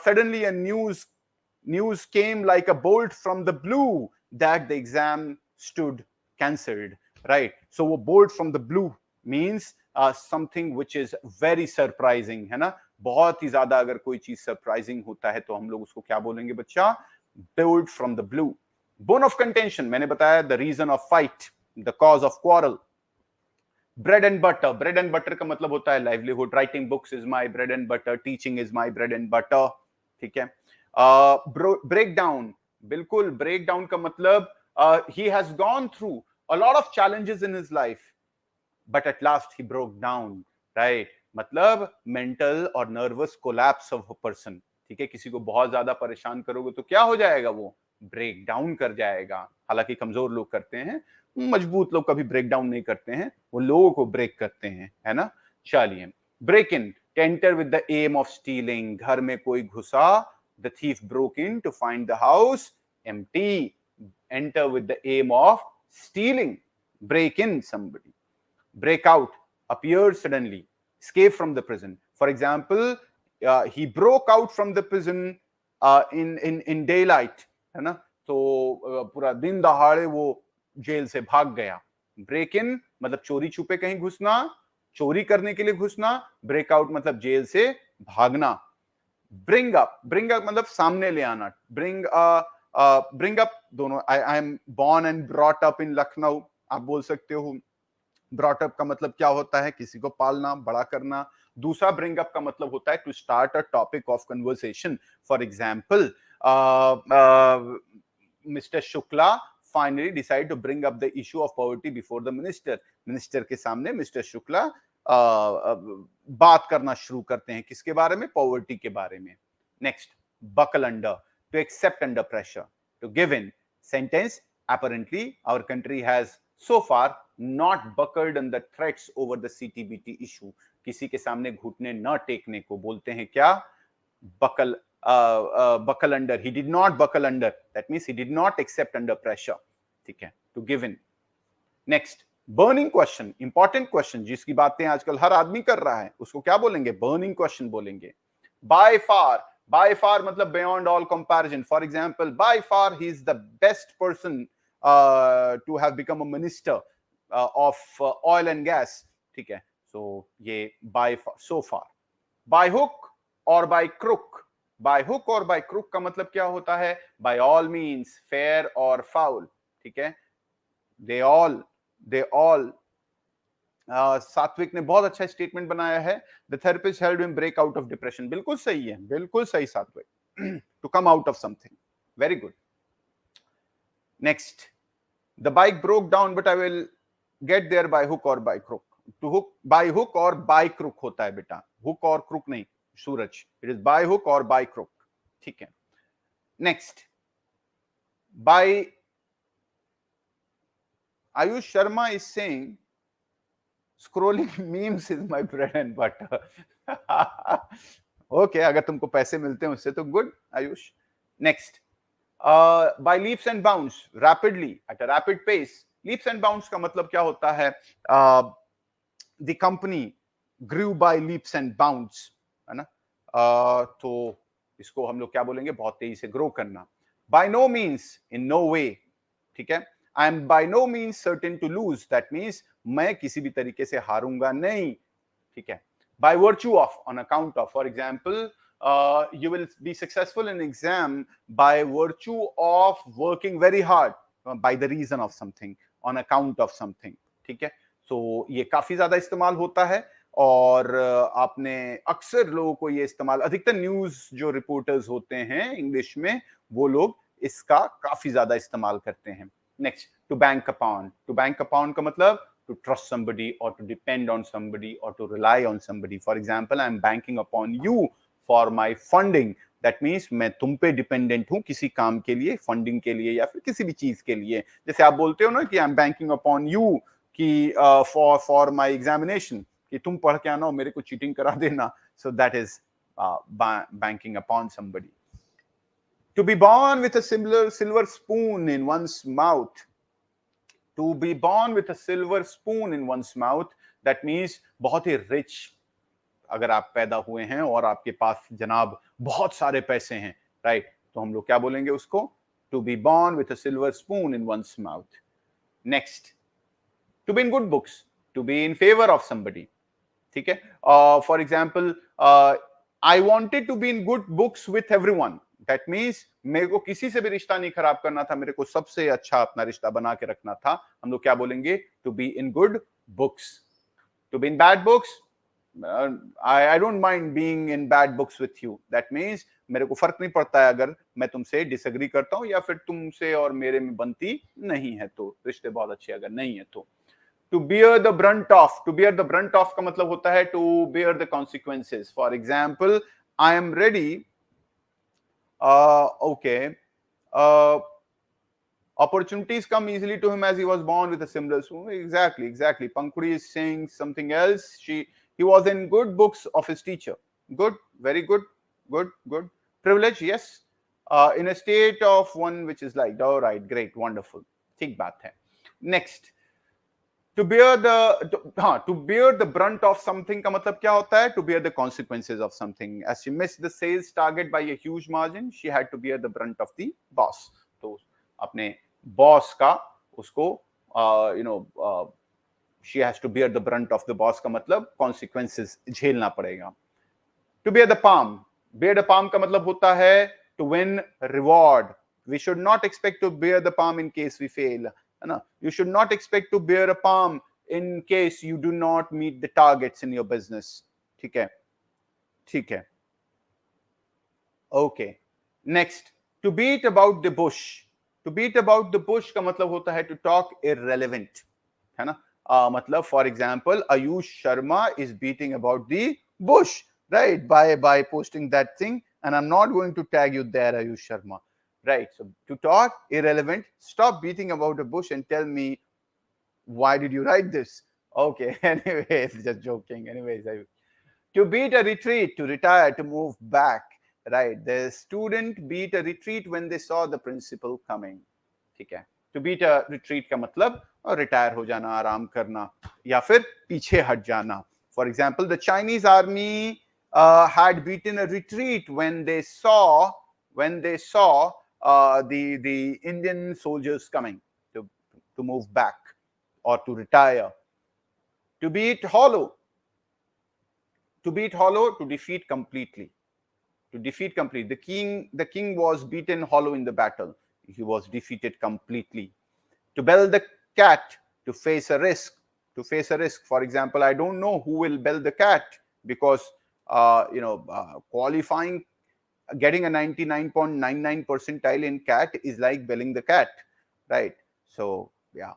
suddenly a news came like a bolt from the blue that the exam stood cancelled, right? So wo bolt from the blue means something which is very surprising, है ना। बहुत ही ज्यादा अगर कोई चीज surprising होता है तो हम लोग उसको क्या बोलेंगे बच्चा, bolt from the blue। bone of contention मैंने बताया, the reason of fight, the cause of quarrel। Bread and butter, bread and butter का मतलब होता है livelihood. Writing books is my bread and butter, teaching is my bread and butter. ठीक है। Break down, बिल्कुल break down का मतलब he has gone through a lot of challenges in his life but at last he broke down, right. मतलब mental और nervous collapse of a person. ठीक है, किसी को बहुत ज्यादा परेशान करोगे तो क्या हो जाएगा, वो ब्रेक डाउन कर जाएगा। हालांकि कमजोर लोग करते हैं, मजबूत लोग कभी ब्रेक डाउन नहीं करते हैं, वो लोगों को ब्रेक करते हैं, है ना। चलिए, break in, enter with the aim of stealing. घर में कोई घुसा, the thief broke in to find the house empty. Enter with the aim of stealing, break in somebody। break out, appear suddenly, escape from the prison। For example, he broke out from the prison in daylight, है ना। तो पूरा दिन दहाड़े वो jail से भाग गया। ब्रेक इन मतलब चोरी छुपे कहीं घुसना, चोरी करने के लिए घुसना। ब्रेक आउट मतलब जेल से भागना। ब्रिंग अप, ब्रिंग अप मतलब सामने ले आना। ब्रिंग अप दोनों, I am born and brought up in Lucknow, आप बोल सकते हो। ब्रॉट अप का मतलब क्या होता है, किसी को पालना, बड़ा करना। दूसरा ब्रिंग अप का मतलब होता है to start a topic of conversation. For example, mister Shukla finally decide to bring up the issue of poverty before the minister. Minister के सामने मिस्टर शुक्ला बात करना शुरू करते हैं, किसके बारे में, पॉवर्टी के बारे में। Next, buckle under, to accept under pressure, to give in. Sentence, apparently our country has so far not buckled on the threats over the CTBT issue। किसी के सामने घुटने न टेकने को बोलते हैं क्या, buckle buckle under। he did not buckle under, that means he did not accept under pressure। ठीक है, to give in। next, burning question, important question, जिसकी बातें आजकल हर आदमी कर रहा है, उसको क्या बोलेंगे, burning question बोलेंगे। by far, by far मतलब beyond all comparison। for example, by far he is the best person to have become a minister of oil and gas। ठीक है, so ये by far, so far। by hook और by crook, by hook और by crook का मतलब क्या होता है, by all means, fair और foul। ठीक है, they all सात्विक ने बहुत अच्छा स्टेटमेंट बनाया है, the therapist helped him break out of depression. बिल्कुल सही है, बिल्कुल सही Satvik, to come out of something, very good. Next, the bike broke down but I will get there by hook और by crook. To hook, by hook और by crook होता है बेटा, हुक और क्रुक नहीं Suraj, it is by hook और by crook. ठीक है, next, by Ayush Sharma is saying scrolling memes is my bread and butter। okay, अगर तुमको पैसे मिलते हैं उससे तो good Ayush. Next, by leaps and bounds, rapidly, at a rapid pace। leaps and bounds का मतलब क्या होता है, the company grew by leaps and bounds, है ना। तो इसको हम लोग क्या बोलेंगे, बहुत तेजी से ग्रो करना। by no means, in no way। ठीक है, I am by no means certain to lose, that means मैं किसी भी तरीके से हारूंगा नहीं। ठीक है, by virtue of, on account of। for example, you will be successful in exam by virtue of working very hard, by the reason of something, on account of something। ठीक है, so ये काफी ज्यादा इस्तेमाल होता है। और आपने अक्सर लोगों को ये इस्तेमाल, अधिकतर न्यूज जो रिपोर्टर्स होते हैं इंग्लिश में, वो लोग इसका काफी ज्यादा इस्तेमाल करते हैं। Next, to bank upon. To bank upon का मतलब to trust somebody or to depend on somebody or to rely on somebody. For example, I am banking upon you for my funding. That means मैं तुम पे dependent हूं किसी काम के लिए, फंडिंग के लिए या फिर किसी भी चीज के लिए। जैसे आप बोलते हो ना कि I am banking upon you कि फॉर माय एग्जामिनेशन, कि तुम पढ़ के आना और मेरे को चीटिंग करा देना। सो that is banking upon somebody. To be born with a similar silver spoon in one's mouth. To be born with a silver spoon in one's mouth, that means बहुत ही rich अगर आप पैदा हुए हैं और आपके पास जनाब बहुत सारे पैसे हैं, राइट, तो हम लोग क्या बोलेंगे उसको? To be born with a silver spoon in one's mouth. Next, to be in good books, to be in favor of somebody. ठीक है, for example, I wanted to be in good books with everyone. That means मेरे को किसी से भी रिश्ता नहीं खराब करना था, मेरे को सबसे अच्छा अपना रिश्ता बना के रखना था। हम लोग क्या बोलेंगे? To be in good books. To be in bad books, I don't mind being in bad books with you. That means मेरे को फर्क नहीं पड़ता है अगर मैं तुमसे डिसएग्री करता हूं या फिर तुमसे और मेरे में बनती नहीं है तो, रिश्ते बहुत अच्छे अगर नहीं है तो। To bear the brunt of. To bear the brunt of का मतलब होता है to bear the consequences. For example, I am ready. Okay. Opportunities come easily to him as he was born with a similar spoon. Exactly. Pankuri is saying something else. He was in good books of his teacher. Good, very good. Privilege, yes. In a state of one which is liked. All right, great, wonderful. ठीक बात है. Next. To bear the brunt of something का मतलब क्या होता है? To bear the consequences of something. As she missed the sales target by a huge margin, she had to bear the brunt of the boss. तो अपने boss का उसको she has to bear the brunt of the boss का मतलब consequences झेलना पड़ेगा. To bear the palm. Bear the palm का मतलब होता है to win reward. We should not expect to bear the palm in case we fail. No, you should not expect to bear a palm in case you do not meet the targets in your business. ठीक है. Okay. Next, to beat about the bush. To beat about the bush का मतलब होता है to talk irrelevant, है ना? मतलब for example, Ayush Sharma is beating about the bush, right? By posting that thing, and I'm not going to tag you there, Ayush Sharma. Right, so to talk irrelevant, stop beating about a bush and tell me why did you write this? Okay, anyways, just joking. Anyways, to beat a retreat, to retire, to move back. Right, the student beat a retreat when they saw the principal coming. ठीक है, to beat a retreat का मतलब retire हो जाना, आराम करना या फिर पीछे हट जाना. For example, the Chinese army had beaten a retreat when they saw the Indian soldiers coming to move back or to retire. To beat hollow. To beat hollow, to defeat completely. To defeat completely. The king was beaten hollow in the battle. He was defeated completely. To bell the cat, to face a risk. To face a risk. For example, I don't know who will bell the cat because qualifying, getting a 99.99 percentile in cat is like belling the cat, right? So yeah.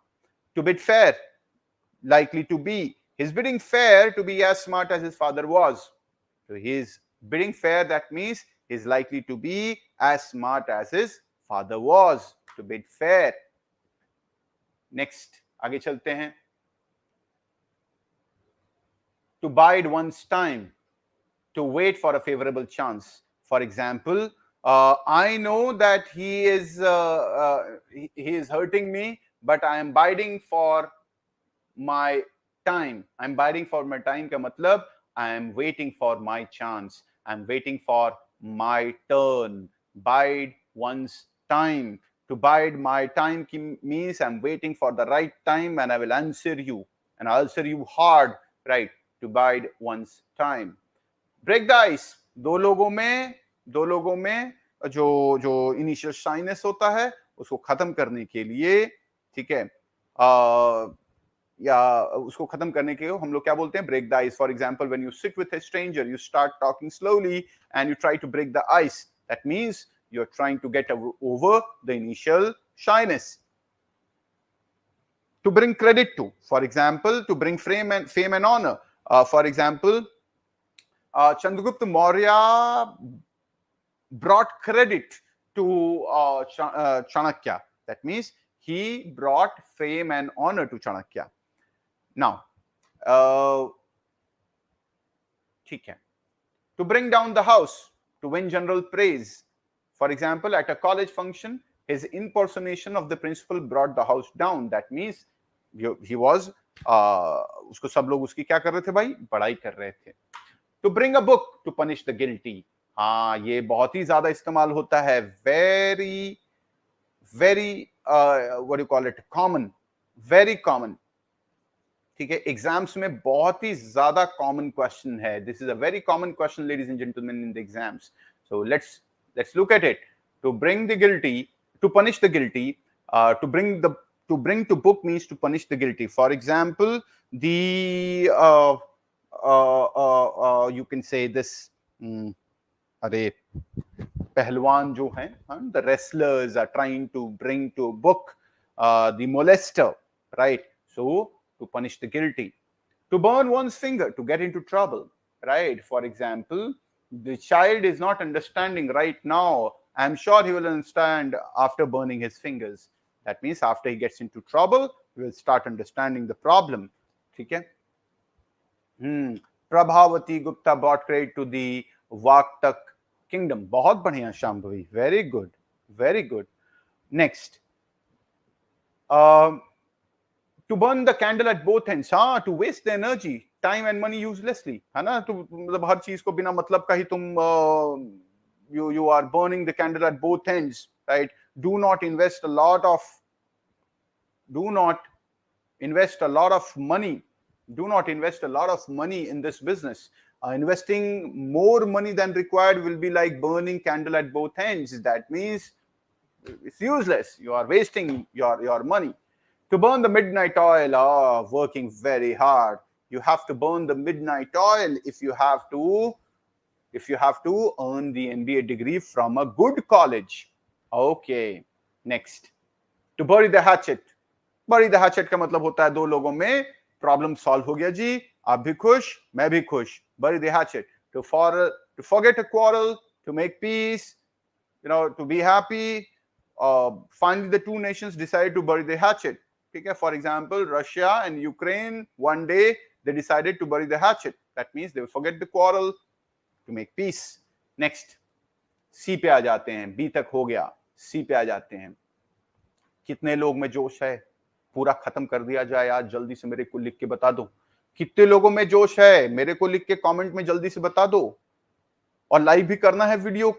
To bid fair, likely to be. He's bidding fair to be as smart as his father was. So he's bidding fair, that means he's likely to be as smart as his father was. To bid fair. Next, आगे चलते हैं. To bide one's time, to wait for a favorable chance. For example, I know that he is hurting me, but I am biding for my time. I'm biding for my time का मतलब I am waiting for my chance. I'm waiting for my turn. Bide one's time. To bide my time means I'm waiting for the right time and I will answer you. And I'll answer you hard, right? To bide one's time. Break the ice. दो लोगों में जो initial shyness होता है उसको खत्म करने के लिए, ठीक है, या उसको खत्म करने के हम लोग क्या बोलते हैं, break the ice. For example when you sit with a stranger, you start talking slowly and you try to break the ice. That means you are trying to get over the initial shyness. To bring credit to, for example, to bring fame and honor. For example, Chandragupta Maurya brought credit to Chanakya. That means he brought fame and honor to Chanakya. Now, ठीक है. To bring down the house, to win general praise. For example, at a college function, his impersonation of the principal brought the house down. That means he was उसको सब लोग उसकी क्या कर रहे थे भाई, बड़ाई कर रहे थे. To bring a book to punish the guilty. हाँ, ये बहुत ही ज्यादा इस्तेमाल होता है. very what do you call it, common, very common. ठीक है, एग्जाम्स में बहुत ही ज्यादा कॉमन क्वेश्चन है. This is a very common question, ladies and gentleman, in the exams. So let's look at it. To bring the guilty, to punish the guilty, to bring to book means to punish the guilty. For example, you can say this, अरे पहलवान जो हैं, the wrestlers are trying to bring to book the molester, right? So to punish the guilty. To burn one's finger, to get into trouble, right? For example, the child is not understanding right now. I'm sure he will understand after burning his fingers. That means after he gets into trouble, he will start understanding the problem. ठीक है? Prabhavati Gupta brought credit to the Vaktak kingdom. बहुत बढ़िया Shambhavi. Very good. Very good. Next. To burn the candle at both ends. हाँ, to waste the energy, time and money uselessly. है ना? तो मतलब हर चीज को बिना मतलब का ही तुम you are burning the candle at both ends, right? Do not invest a lot of money. Do not invest a lot of money in this business. Investing more money than required will be like burning candle at both ends. That means it's useless. You are wasting your money. To burn the midnight oil, working very hard. You have to burn the midnight oil if you have to earn the MBA degree from a good college. Okay, next. To bury the hatchet. Bury the hatchet का मतलब होता है दो लोगों में problem solve हो गया जी, आप भी खुश, मैं भी खुश. Bury the hatchet. To forget a quarrel, to make peace, to be happy. Finally, the two nations decided to bury the hatchet. Okay, for example, Russia and Ukraine, one day they decided to bury the hatchet. That means they will forget the quarrel to make peace. Next, C पे आ जाते हैं. B तक हो गया, C पे आ जाते हैं. कितने लोग में जोश है? पूरा खत्म कर दिया जाए आज, जल्दी से मेरे को लिख के बता दो. कितने लोगों में जोश है? मेरे को लिख के कमेंट में जल्दी से बता दो. और लाइक भी करना है वीडियो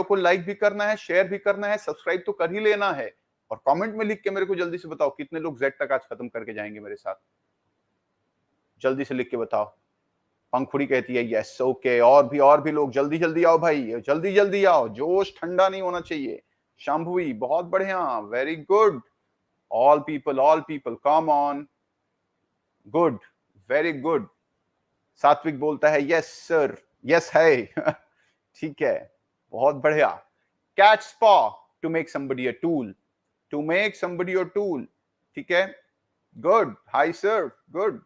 को लाइक भी करना है, शेयर भी करना है, सब्सक्राइब तो कर ही लेना है. और कमेंट में लिख के मेरे को जल्दी से बताओ कितने लोग Z तक आज खत्म करके जाएंगे मेरे साथ. जल्दी से लिख के बताओ. पंखुड़ी कहती है यस. ओके, और भी लोग जल्दी आओ भाई, जल्दी आओ. जोश ठंडा नहीं होना चाहिए. शांभवी बहुत बढ़िया, very good. All people come on. Good, very good. सात्विक बोलता है यस सर. यस है. ठीक है, बहुत बढ़िया. Catch paw, to make somebody a tool. To make somebody a tool. ठीक है, good. Hi sir, good.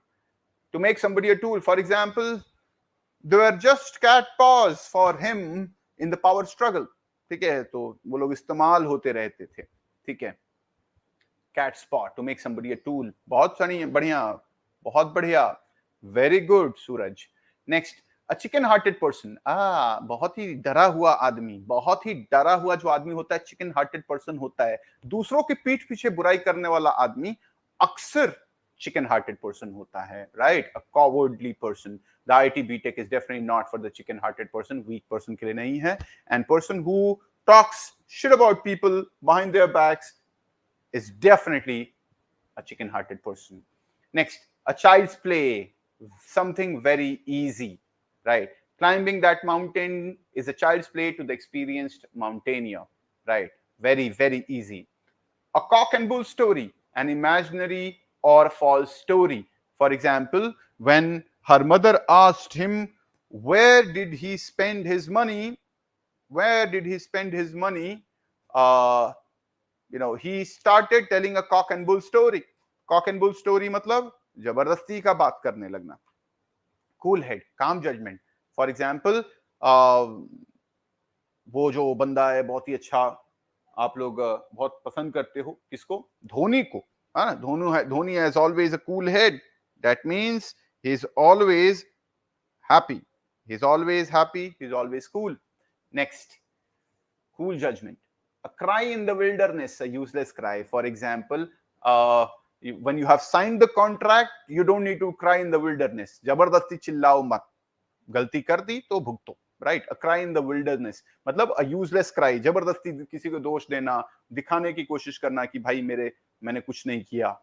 To make somebody a tool. For example, there were just cat paws for him in the power struggle. ठीक है, तो वो लोग इस्तेमाल होते रहते थे. ठीक है, cat's paw, to make somebody a tool. बहुत बढ़िया, बहुत बढ़िया. Very good, Suraj. Next, a chicken-hearted person. बहुत ही डरा हुआ आदमी. बहुत ही डरा हुआ जो आदमी होता है, chicken-hearted person होता है. दूसरों की पीठ पीछे बुराई करने वाला आदमी अक्सर chicken-hearted person होता है, right? A cowardly person. The IT BTech is definitely not for the chicken-hearted person. Weak person के लिए नहीं है. And person who talks shit about people behind their backs is definitely a chicken-hearted person. Next, a child's play. Something very easy, right? Climbing that mountain is a child's play to the experienced mountaineer, right? Very, very easy. A cock and bull story. An imaginary or false story. For example, when her mother asked him where did he spend his money, where did he spend his money, he started telling a cock and bull story. Cock and bull story मतलब जबरदस्ती का बात करने लगना. Cool head, calm judgment. For example, वो जो बंदा है बहुत ही अच्छा, आप लोग बहुत पसंद करते हो किसको, धोनी को, है ना, Dhoni has always a cool head, that means he is always happy, he is always happy, he is always cool. Next, cool judgment. A cry in the wilderness, a useless cry. For example, when you have signed the contract, you don't need to cry in the wilderness. जबरदस्ती चिल्लाओ मत, गलती कर दी तो भुगतो. Right, a cry in the wilderness मतलब a useless cry, जबरदस्ती किसी को दोष देना, दिखाने की कोशिश करना कि भाई मैंने कुछ नहीं किया,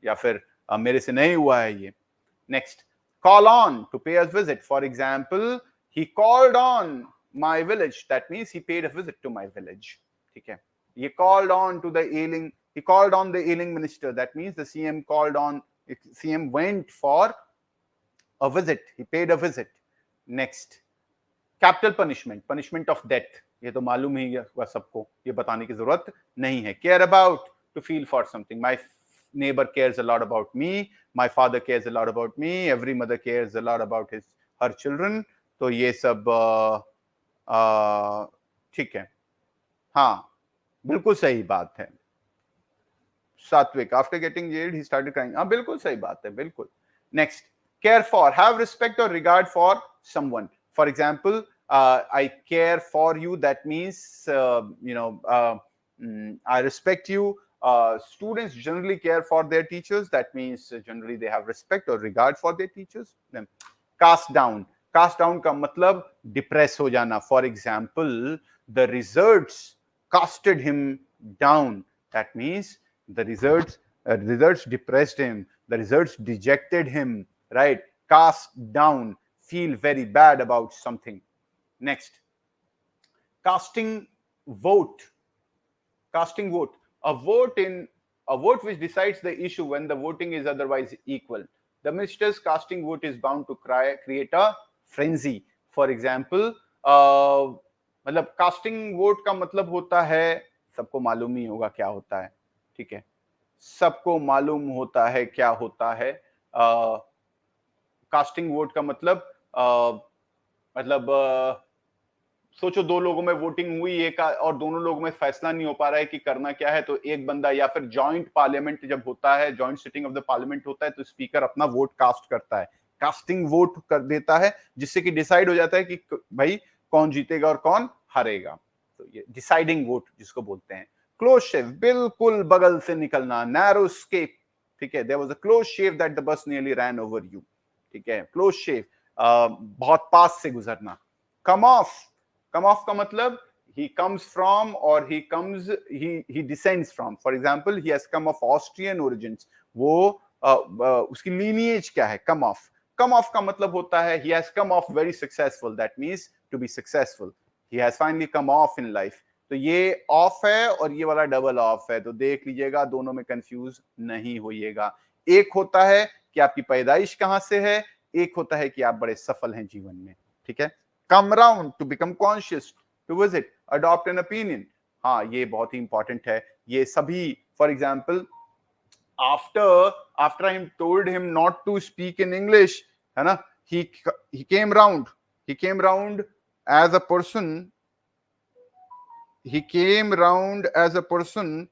या फिर मेरे से नहीं हुआ है ये. Next, call on, to pay a visit. For example, he called on my village, that means he paid a visit to my village. ठीक है, ये called on to the ailing, he called on the ailing minister, that means the CM called on, CM went for a visit, he paid a visit. Next, capital punishment, punishment of death, ये तो मालूम ही है सबको, ये बताने की जरूरत नहीं है. Care about, to feel for something. My neighbour cares a lot about me, my father cares a lot about me, every mother cares a lot about her children. तो ये सब ठीक है. हाँ, बिल्कुल सही बात है. Satvik, after getting jailed he started crying. हाँ, बिल्कुल सही बात है, बिल्कुल. Next, care for, have respect और regard for someone. For example, I care for you, that means I respect you. Students generally care for their teachers, that means generally they have respect or regard for their teachers. Then cast down, cast down का मतलब depress हो जाना. For example, the results casted him down, that means the results depressed him, the results dejected him, right? Cast down, feel very bad about something. Next, casting vote. Casting vote, a vote which decides the issue when the voting is otherwise equal. The minister's casting vote is bound to create a frenzy. For example, मतलब casting vote का मतलब होता है, सबको मालूम ही होगा क्या होता है. ठीक है, सबको मालूम होता है क्या होता है. कास्टिंग वोट का मतलब सोचो दो लोगों में वोटिंग हुई एक, और दोनों लोगों में फैसला नहीं हो पा रहा है कि करना क्या है, तो एक बंदा, या फिर जॉइंट पार्लियामेंट जब होता है, joint sitting of the parliament होता है, तो स्पीकर अपना वोट कास्ट करता है, कास्टिंग वोट कर देता है, जिससे कि डिसाइड हो जाता है कि भाई कौन जीतेगा और कौन हारेगा. तो ये डिसाइडिंग वोट जिसको बोलते हैं. क्लोज शेव, बिल्कुल बगल से निकलना. नैरो स्केप, ठीक है, there was a close shave that the bus nearly ran over you. ठीक है, क्लोज शेव, बहुत पास से गुजरना. कम ऑफ, come off का मतलब he comes from or he descends from. For example, he has come of Austrian origins. वो उसकी lineage क्या है? Come off. Come off का मतलब होता है he has come off very successful. That means to be successful. He has finally come off in life. तो ये off है और ये वाला double off है. तो देख लीजिएगा, दोनों में confuse नहीं होइएगा. एक होता है कि आपकी पैदाइश कहां से है, एक होता है कि आप बड़े सफल हैं जीवन में. ठीक है. Come round, to become conscious, to visit, adopt an opinion. हाँ, ये बहुत ही इंपॉर्टेंट है. ये सभी, for example, after I told him not to speak in English, है ना, he came round as a person. He came round as a person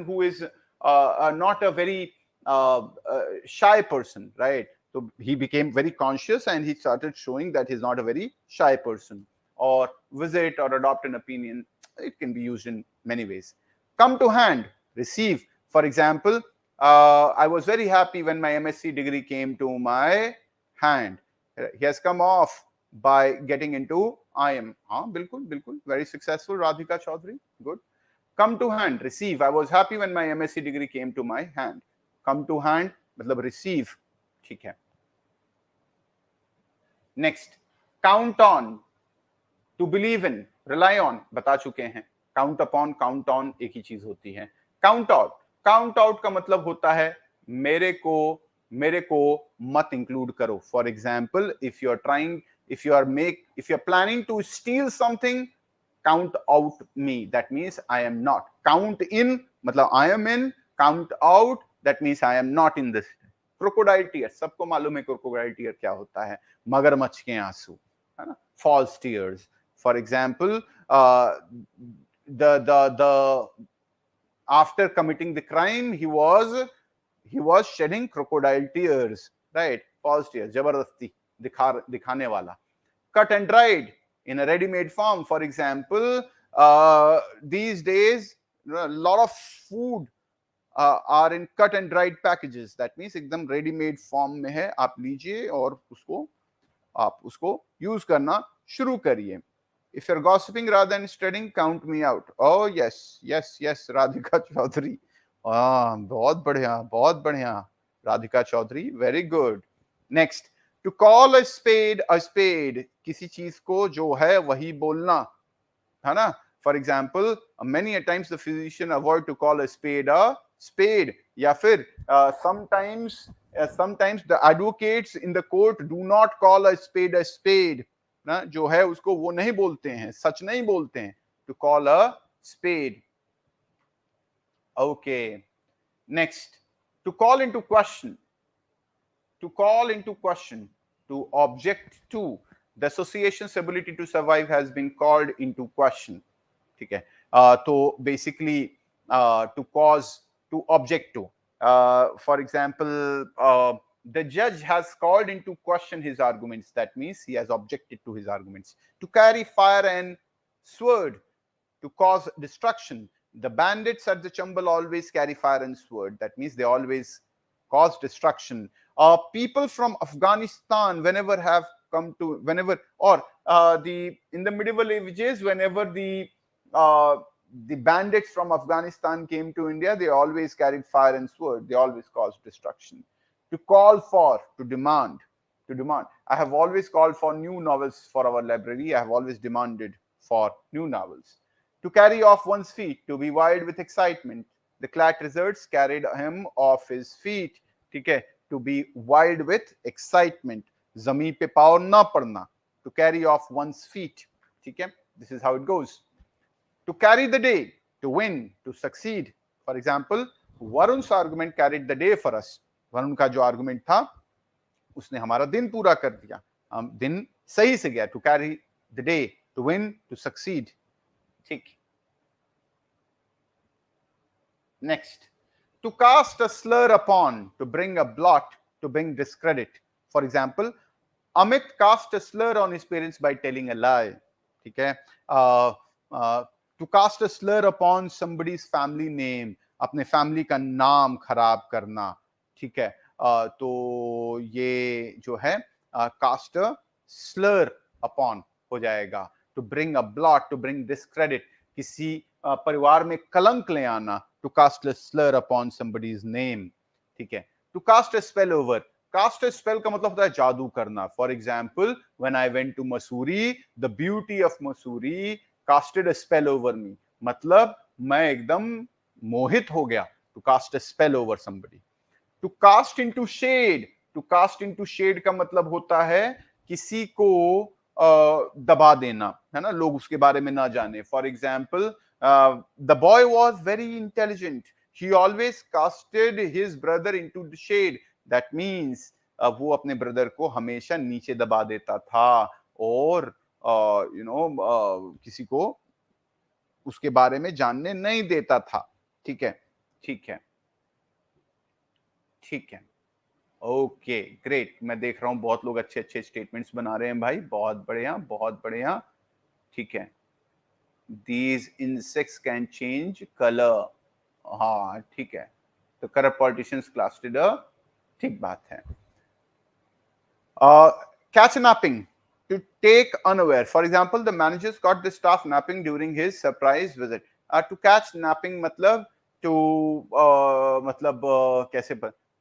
who is not a very shy person, right? So he became very conscious and he started showing that he's not a very shy person. Or visit or adopt an opinion, it can be used in many ways. Come to hand, receive. For example, I was very happy when my MSc degree came to my hand. He has come off by getting into IM. हाँ, बिल्कुल, very successful, Radhika Chaudhary, good. Come to hand, receive. I was happy when my MSc degree came to my hand. Come to hand मतलब receive. ठीक है. Next, count on, to believe in, rely on, बता चुके हैं. Count upon, count on एक ही चीज होती है. काउंट आउट का मतलब होता है मेरे को मत इंक्लूड करो. For example, if you are planning to steal something, count out me, that means I am not. Count in मतलब I am in, count out that means I am not in this. crocodile tears, सबको मालूम है crocodile tear क्या होता है, मगरमच्छ के आंसू, है ना, false tears. For example, the after committing the crime he was shedding crocodile tears, right? False tears, जबरदस्ती दिखाने वाला. Cut and dried in a ready-made form. For example, these days a lot of food are in cut and dried packages. That means एकदम ready-made form में है, आप लीजिए और उसको यूज करना शुरू करिए. If you're gossiping rather than studying, count me out. Oh yes, Radhika Chaudhary. बहुत बढ़िया Radhika Chaudhary, very good. Next, to call a spade, किसी चीज को जो है वही बोलना, है ना. For example, many a times the physician avoid to call a spade a spade. या फिर sometimes the advocates in the court do not call a spade. ना, जो है उसको वो नहीं बोलते हैं, सच नहीं बोलते हैं. To call a spade. Okay. Next, to call into question. To object to. The association's ability to survive has been called into question. ठीक है. तो basically to object to. For example, the judge has called into question his arguments. That means he has objected to his arguments. To carry fire and sword. To cause destruction. The bandits at the Chambal always carry fire and sword. That means they always cause destruction. People from Afghanistan, in the medieval ages, whenever the bandits from Afghanistan came to India, they always carried fire and sword. They always caused destruction. To call for, to demand. I have always called for new novels for our library. I have always demanded for new novels. To carry off one's feet, to be wild with excitement. The Clat Lizards carried him off his feet. ठीक है. To be wild with excitement. जमीन पे पाँव ना पड़ना. To carry off one's feet. ठीक है. This is how it goes. To carry the day, to win, to succeed. For example, Varun's argument carried the day for us. Varun का जो argument था उसने हमारा दिन पूरा कर दिया. दिन सही से गया. To carry the day, to win, to succeed. ठीक. Next, to cast a slur upon, to bring a blot, to bring discredit. For example, Amit cast a slur on his parents by telling a lie. ठीक है. To cast a slur upon somebody's family name, अपने family का नाम खराब करना. ठीक है. तो ये जो है cast a slur upon हो जाएगा. To bring a blot, to bring discredit, किसी परिवार में कलंक ले आना. To cast a slur upon somebody's name. ठीक है. To cast a spell over. Cast a spell का मतलब होता है जादू करना. For example, when I went to Mussoorie, the beauty of Mussoorie casted a spell over me. मतलब मैं एकदम मोहित हो गया. To cast a spell over somebody. To cast into shade. To cast into shade का मतलब होता है किसी को दबा देना, है ना, लोग उसके बारे में ना जाने. For example, the boy was very intelligent. He always casted his brother into the shade. That means वो अपने ब्रदर को हमेशा नीचे दबा देता था और किसी को उसके बारे में जानने नहीं देता था. ठीक है. Okay, great. मैं देख रहा हूं बहुत लोग अच्छे स्टेटमेंट्स बना रहे हैं भाई. बहुत बढ़िया. ठीक है. These insects can change color. हाँ, ठीक है. तो corrupt politicians casted a, ठीक बात है. Catch napping, to take unaware. For example, the managers caught the staff napping during his surprise visit. To catch napping मतलब कैसे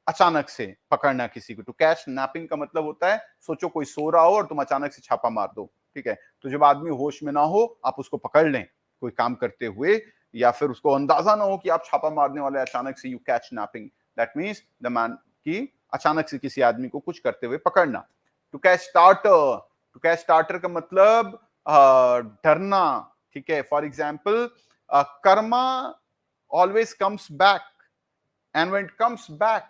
अचानक से पकड़ना किसी को. To catch napping का मतलब होता है सोचो कोई सो रहा हो और तुम अचानक से छापा मार दो. ठीक है. तो जब आदमी होश में ना हो आप उसको पकड़ लें कोई काम करते हुए, या फिर उसको अंदाजा ना हो कि आप छापा मारने वाले, अचानक से you catch napping, that means the man की अचानक से किसी आदमी को कुछ करते हुए पकड़ना। To catch starter, to catch starter का मतलब डरना, ठीक है। For example, karma always comes back, and when it comes back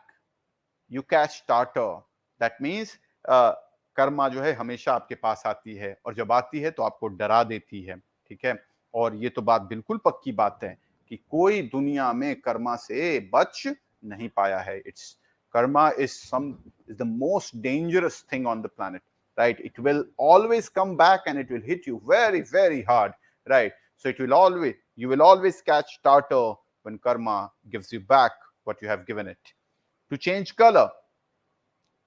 you catch starter, that means karma जो है हमेशा आपके पास आती है, और जब आती है तो आपको डरा देती है, ठीक है। और ये तो बात बिल्कुल पक्की बात है कि कोई दुनिया में कर्मा से बच नहीं पाया है। It's Karma is the most dangerous thing on the planet, right? It will always come back and it will hit you very, very hard, right? So you will always catch starter when karma gives you back what you have given it. To change color,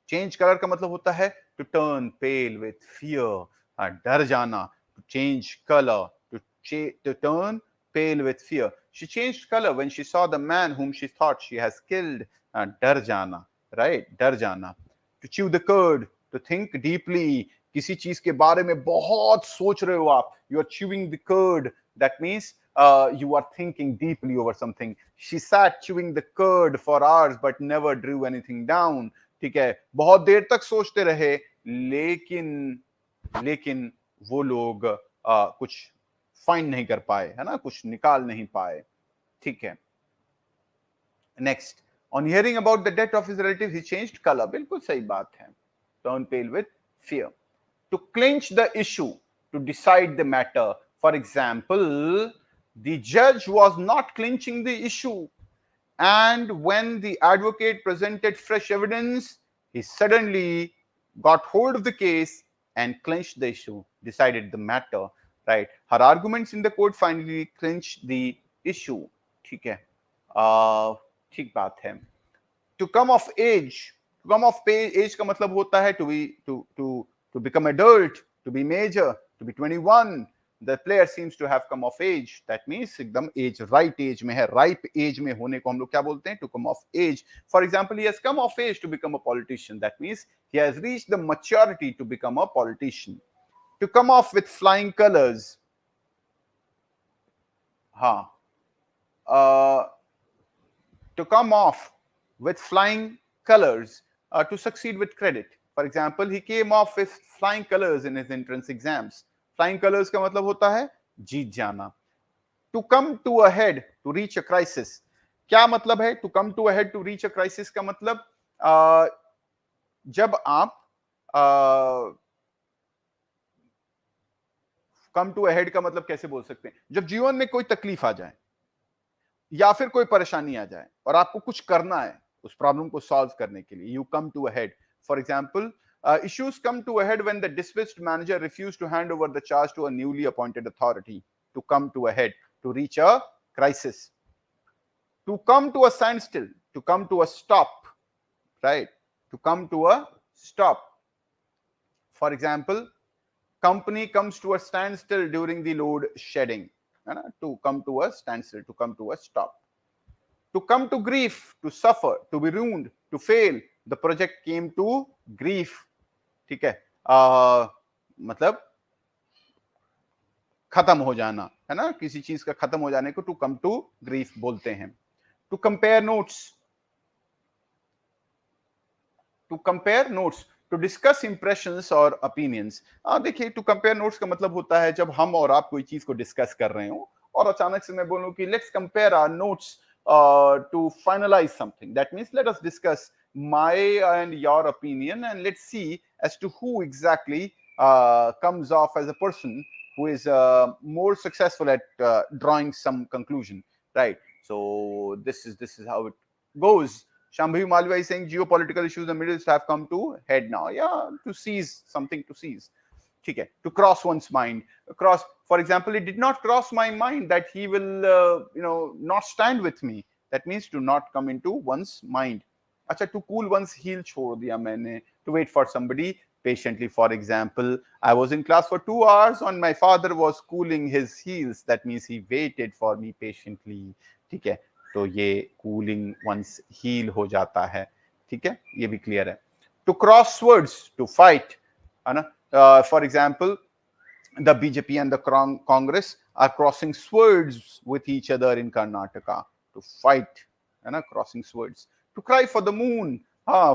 change colour का मतलब होता है to turn pale with fear, डर जाना। To change colour, to turn pale with fear. She changed colour when she saw the man whom she thought she has killed, डर जाना, right, डर जाना। To chew the curd, to think deeply, किसी चीज के बारे में बहुत सोच रहे हो आप, you are chewing the curd, that means you are thinking deeply over something. She sat chewing the curd for hours but never drew anything down, ठीक है। बहुत देर तक सोचते रहे, लेकिन वो लोग कुछ फाइंड नहीं कर पाए, है ना, कुछ निकाल नहीं पाए, ठीक है। Next, on hearing about the death of his relative he changed colour, बिल्कुल सही बात है। Turn pale with fear. To clinch the issue, to decide the matter. For example, the judge was not clinching the issue, and when the advocate presented fresh evidence, he suddenly got hold of the case and clinched the issue, decided the matter, right? Her arguments in the court finally clinched the issue, ठीक है। ठीक बात है। To come of age, to come of age का मतलब होता है to become adult, to be major, to be 21. The player seems to have come of age. That means एकदम age, right age में है, ripe age में होने को हम लोग क्या बोलते हैं? To come of age. For example, he has come of age to become a politician. That means he has reached the maturity to become a politician. To come off with flying colors. हाँ. To come off with flying colors, to succeed with credit. For example, he came off with flying colors in his entrance exams. Flying colours का मतलब होता है जीत जाना। To come to a head, to reach a crisis, क्या मतलब है? To come to a head, to reach a crisis का मतलब जब आप कम टू अहेड का मतलब कैसे बोल सकते हैं? जब जीवन में कोई तकलीफ आ जाए या फिर कोई परेशानी आ जाए और आपको कुछ करना है उस प्रॉब्लम को सॉल्व करने के लिए, you come to a head. For example, issues come to a head when the dismissed manager refused to hand over the charge to a newly appointed authority. To come to a head, to reach a crisis. To come to a standstill, to come to a stop, right? To come to a stop. For example, company comes to a standstill during the load shedding. To come to a standstill, to come to a stop. To come to grief, to suffer, to be ruined, to fail. The project came to grief. ठीक है, मतलब खत्म हो जाना, है ना, किसी चीज का खत्म हो जाने को टू कम टू ग्रीफ बोलते हैं। To compare notes, to compare notes, to discuss impressions और ओपिनियंस। देखिए, टू कंपेयर नोट्स का मतलब होता है जब हम और आप कोई चीज को डिस्कस कर रहे हो और अचानक से मैं बोलूं कि let's compare our notes to finalise something, that means let us discuss my and your opinion and let's see as to who exactly comes off as a person who is more successful at drawing some conclusion, right? So this is how it goes. Shambhavi Malviya is saying geopolitical issues in the Middle East have come to head now. Yeah, to seize something, to seize. Okay, to cross one's mind. Cross, for example, it did not cross my mind that he will not stand with me. That means to not come into one's mind. अच्छा, to cool one's heel छोड़ दिया मैंने, to wait for somebody patiently. For example, I was in class for 2 hours and my father was cooling his heels. That means he waited for me patiently. ठीक है, तो ये cooling once heal हो जाता है, ठीक है, ये भी क्लियर है। To cross words, to fight, है ना। For example, the BJP and the Congress are crossing swords with each other in Karnataka to fight, crossing swords, to cry for the moon.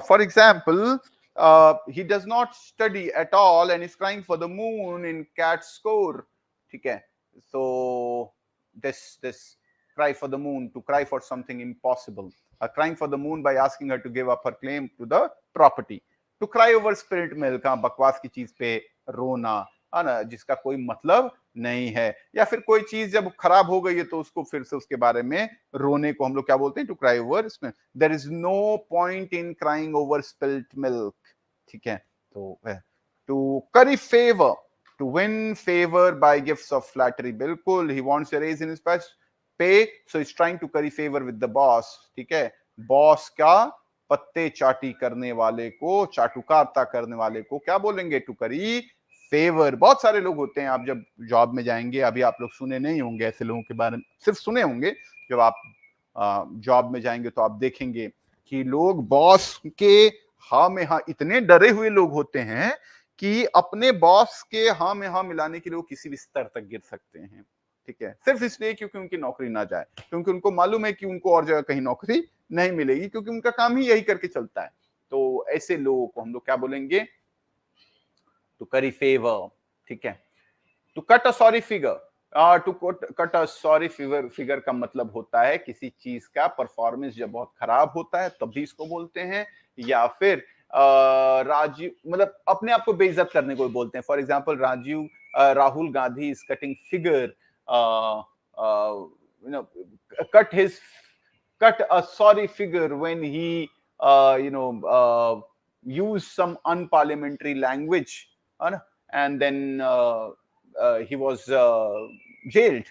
For example, he does not study at all and is crying for the moon in CAT score. Okay, so this cry for the moon, to cry for something impossible, crying for the moon by asking her to give up her claim to the property, to cry over spilt milk, बकवास की चीज पे रोना, है ना, जिसका कोई मतलब नहीं है, या फिर कोई चीज जब खराब हो गई है तो उसको फिर से उसके बारे में रोने को हम लोग क्या बोलते हैं, to cry over. There is no point in crying over spilt milk, ठीक है। तो to curry favour, to win favour by gifts of flattery, बिल्कुल, he wants a raise in his pay, so is trying to curry favour with the boss, ठीक है। Boss का पत्ते चाटी करने वाले को, चाटुकारिता करने वाले को क्या बोलेंगे, टू करी फेवर। बहुत सारे लोग होते हैं, आप जब जॉब में जाएंगे, अभी आप लोग सुने नहीं होंगे ऐसे लोगों के बारे में, सिर्फ सुने होंगे, जब आप जॉब में जाएंगे तो आप देखेंगे कि लोग बॉस के हाँ में हाँ, इतने डरे हुए लोग होते हैं कि अपने बॉस के हाँ में हाँ मिलाने के लिए वो किसी भी स्तर तक गिर सकते हैं, ठीक है, सिर्फ इसलिए क्योंकि उनकी नौकरी ना जाए, क्योंकि उनको मालूम है कि उनको और जगह कहीं नौकरी नहीं मिलेगी, क्योंकि उनका काम ही यही करके चलता है। तो ऐसे लोगों को हम लोग क्या बोलेंगे, टू करी फेवर, ठीक है। To cut a sorry figure, to cut a sorry figure का मतलब होता है किसी चीज का परफॉर्मेंस जब बहुत खराब होता है तब भी इसको बोलते हैं, या फिर राजीव, मतलब अपने आप को बेइज्जत करने को बोलते हैं। For example, Rahul Gandhi is cutting figure, cut a sorry figure when he used some unparliamentary language, and then he was jailed,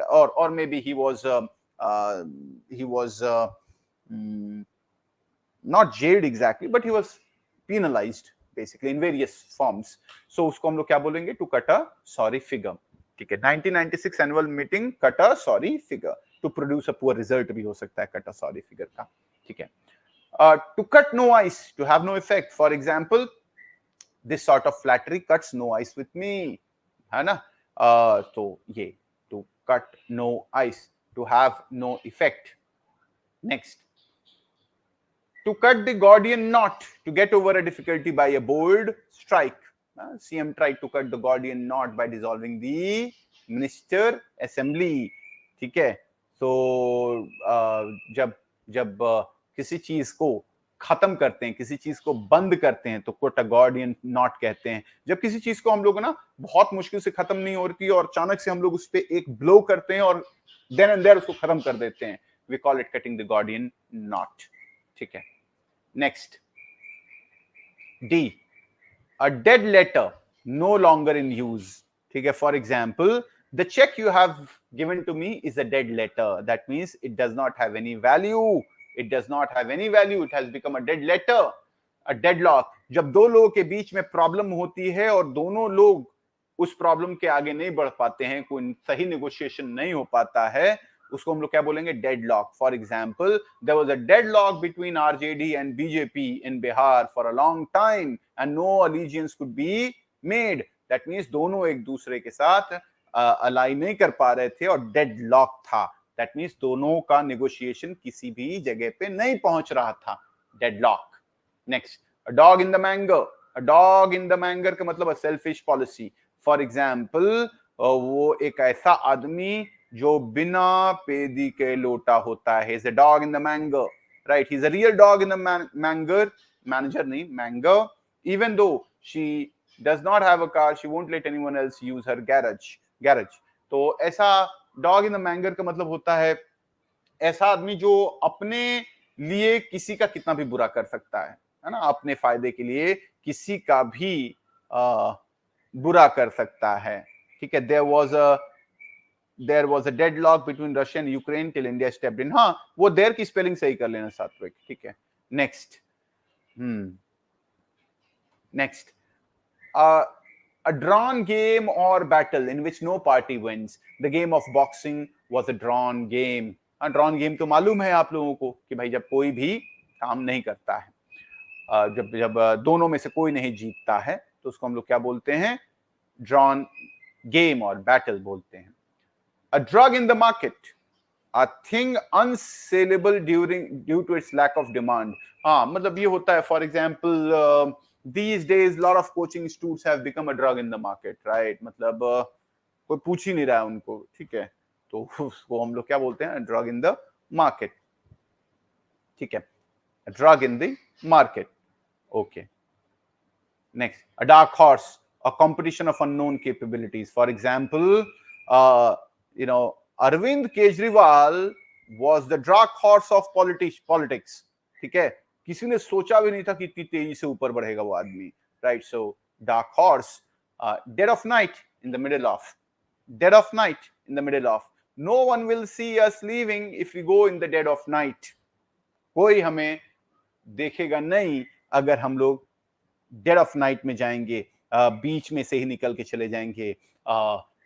or maybe he was not jailed exactly, but he was penalized basically in various forms. So उसको हम लोग क्या बोलेंगे, to cut a sorry figure, ठीक है। 1996 annual meeting, cut a sorry figure, to produce a poor result भी हो सकता है कट अ सॉरी फिगर का, ठीक है। To cut no ice, to have no effect, for example, this sort of flattery cuts no ice with me, है ना। तो ये to cut no ice, to have no effect. Next, to cut the Gordian knot, to get over a difficulty by a bold strike. CM tried to cut the Gordian knot by dissolving the minister assembly, ठीक है। तो जब किसी चीज को खत्म करते हैं, किसी चीज को बंद करते हैं, तो कोट अ गॉर्डियन नॉट कहते हैं। जब किसी चीज को हम लोग ना बहुत मुश्किल से खत्म नहीं हो रही और अचानक से हम लोग उस पर एक ब्लो करते हैं और देन एंड देयर उसको खत्म कर देते हैं, we call it cutting the Gordian knot, ठीक है। Next, D, a dead letter no longer in use, ठीक है। For example, the check you have given to me is a dead letter. That means it does not have any value. It does not have any value. It has become a dead letter. A deadlock, जब दो लोगों के बीच में problem होती है और दोनों लोग उस प्रॉब्लम के आगे नहीं बढ़ पाते हैं, कोई सही नेगोशिएशन नहीं हो पाता है, उसको हम लोग क्या बोलेंगे, deadlock. For example, there was a deadlock between RJD and BJP in Bihar for a long time and no allegiance could be made. That means दोनों एक दूसरे के साथ अलाई नहीं कर पा रहे थे और डेडलॉक था। दैट मींस दोनों का नेगोशिएशन किसी भी जगह पे नहीं पहुंच रहा था, deadlock. Next, a dog in the manger, a dog in the manger का मतलब a selfish policy. For example, वो एक ऐसा आदमी जो बिना पेदी के लोटा होता है, is a dog in the manger, right, he is a real dog in the manger, manager नहीं, manger. Even though she does not have a car, she won't let anyone else use her garage. तो ऐसा dog in the manger का मतलब होता है ऐसा आदमी जो अपने लिए किसी का कितना भी बुरा कर सकता है ना, अपने फायदे के लिए किसी का भी बुरा कर सकता है, ठीक है। There was a deadlock between Russia and Ukraine till India stepped in. हाँ, वो देर की स्पेलिंग सही कर लेना सात्विक, ठीक है। Next, next, a drawn game or battle in which no party wins. The game of boxing was a drawn game. Drawn game तो मालूम है आप लोगों को कि भाई जब कोई भी काम नहीं करता है, जब दोनों में से कोई नहीं जीतता है, तो उसको हम लोग क्या बोलते हैं, ड्रॉन गेम और बैटल बोलते हैं। A drug in the market, a thing unsellable due to its lack of demand. हाँ, मतलब ये होता है, for example, these days lot of coaching institutes have become a drug in the market, right? मतलब कोई पूछ ही नहीं रहा है उनको, ठीक है, तो उसको हम लोग क्या बोलते हैं, ड्रग इन द मार्केट, ठीक है, drug in the market. Okay, next, a dark horse, a competition of unknown capabilities. For example, you know, Arvind Kejriwal was the dark horse of politics. ठीक है, किसी ने सोचा भी नहीं था कि इतनी तेजी से ऊपर बढ़ेगा वो आदमी, right? So dark horse, dead of night in the middle of, dead of night in the middle of. No one will see us leaving if we go in the dead of night. कोई हमें देखेगा नहीं अगर हम लोग dead of night में जाएंगे, बीच में से ही निकल के चले जाएंगे।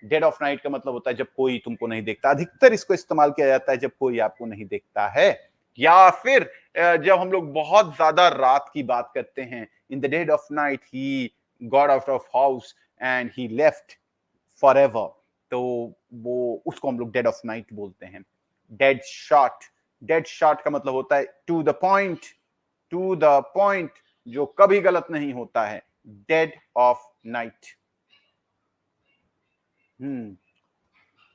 डेड ऑफ नाइट का मतलब होता है जब कोई तुमको नहीं देखता। अधिकतर इसको इस्तेमाल किया जाता है जब कोई आपको नहीं देखता है, या फिर जब हम लोग बहुत ज्यादा रात की बात करते हैं। In the dead of night he got out of house and he left forever, तो वो उसको हम लोग डेड ऑफ नाइट बोलते हैं। डेड शॉट, डेड शॉट का मतलब होता है to the point, to the point, जो कभी गलत नहीं होता है। Dead of night.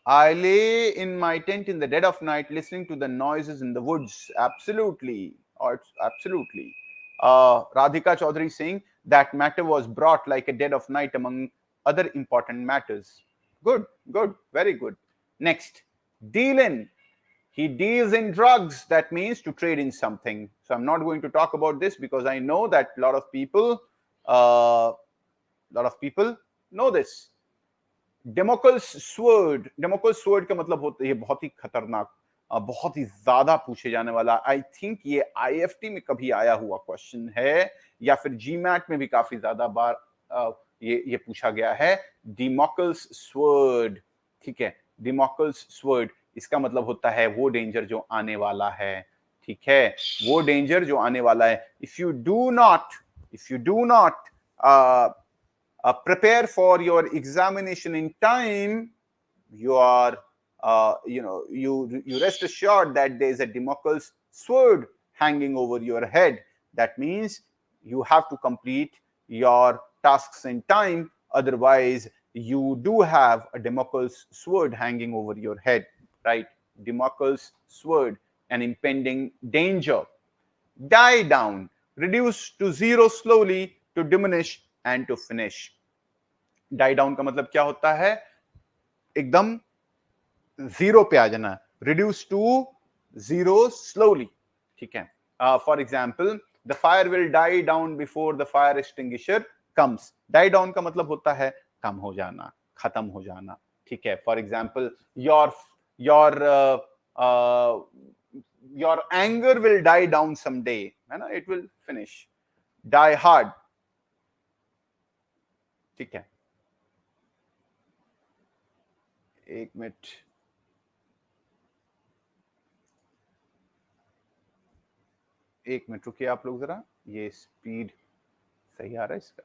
I lay in my tent in the dead of night listening to the noises in the woods. Absolutely, absolutely. Radhika Chaudhary saying that matter was brought like a dead of night among other important matters. Good, good, very good. Next, deal in. He deals in drugs. That means to trade in something. So I'm not going to talk about this because I know that a lot of people know this. Damocles sword. Damocles sword का मतलब होता है ये बहुत ही खतरनाक, बहुत ही ज्यादा पूछे जाने वाला। आई थिंक ये IFT में कभी आया हुआ क्वेश्चन है, या फिर GMAT में भी काफी ज्यादा बार ये पूछा गया है। Damocles sword, ठीक है, Damocles sword, इसका मतलब होता है वो डेंजर जो आने वाला है, ठीक है, वो डेंजर जो आने वाला है। If you do not prepare for your examination in time, you are, you rest assured that there is a Damocles sword hanging over your head. That means you have to complete your tasks in time, otherwise you do have a Damocles sword hanging over your head, right? Damocles sword, an impending danger. Die down, reduce to zero slowly, to diminish and to finish. Die down का मतलब क्या होता है, एकदम zero पे आ जाना। Reduce to zero slowly, ठीक है। For example, the fire will die down before the fire extinguisher comes. Die down का मतलब होता है कम हो जाना, खत्म हो जाना, ठीक है। For example, your anger will die down someday, है ना, it will finish. Die hard, ठीक है। एक मिनट, एक मिनट रुकिए आप लोग जरा, ये स्पीड सही आ रहा है इसका?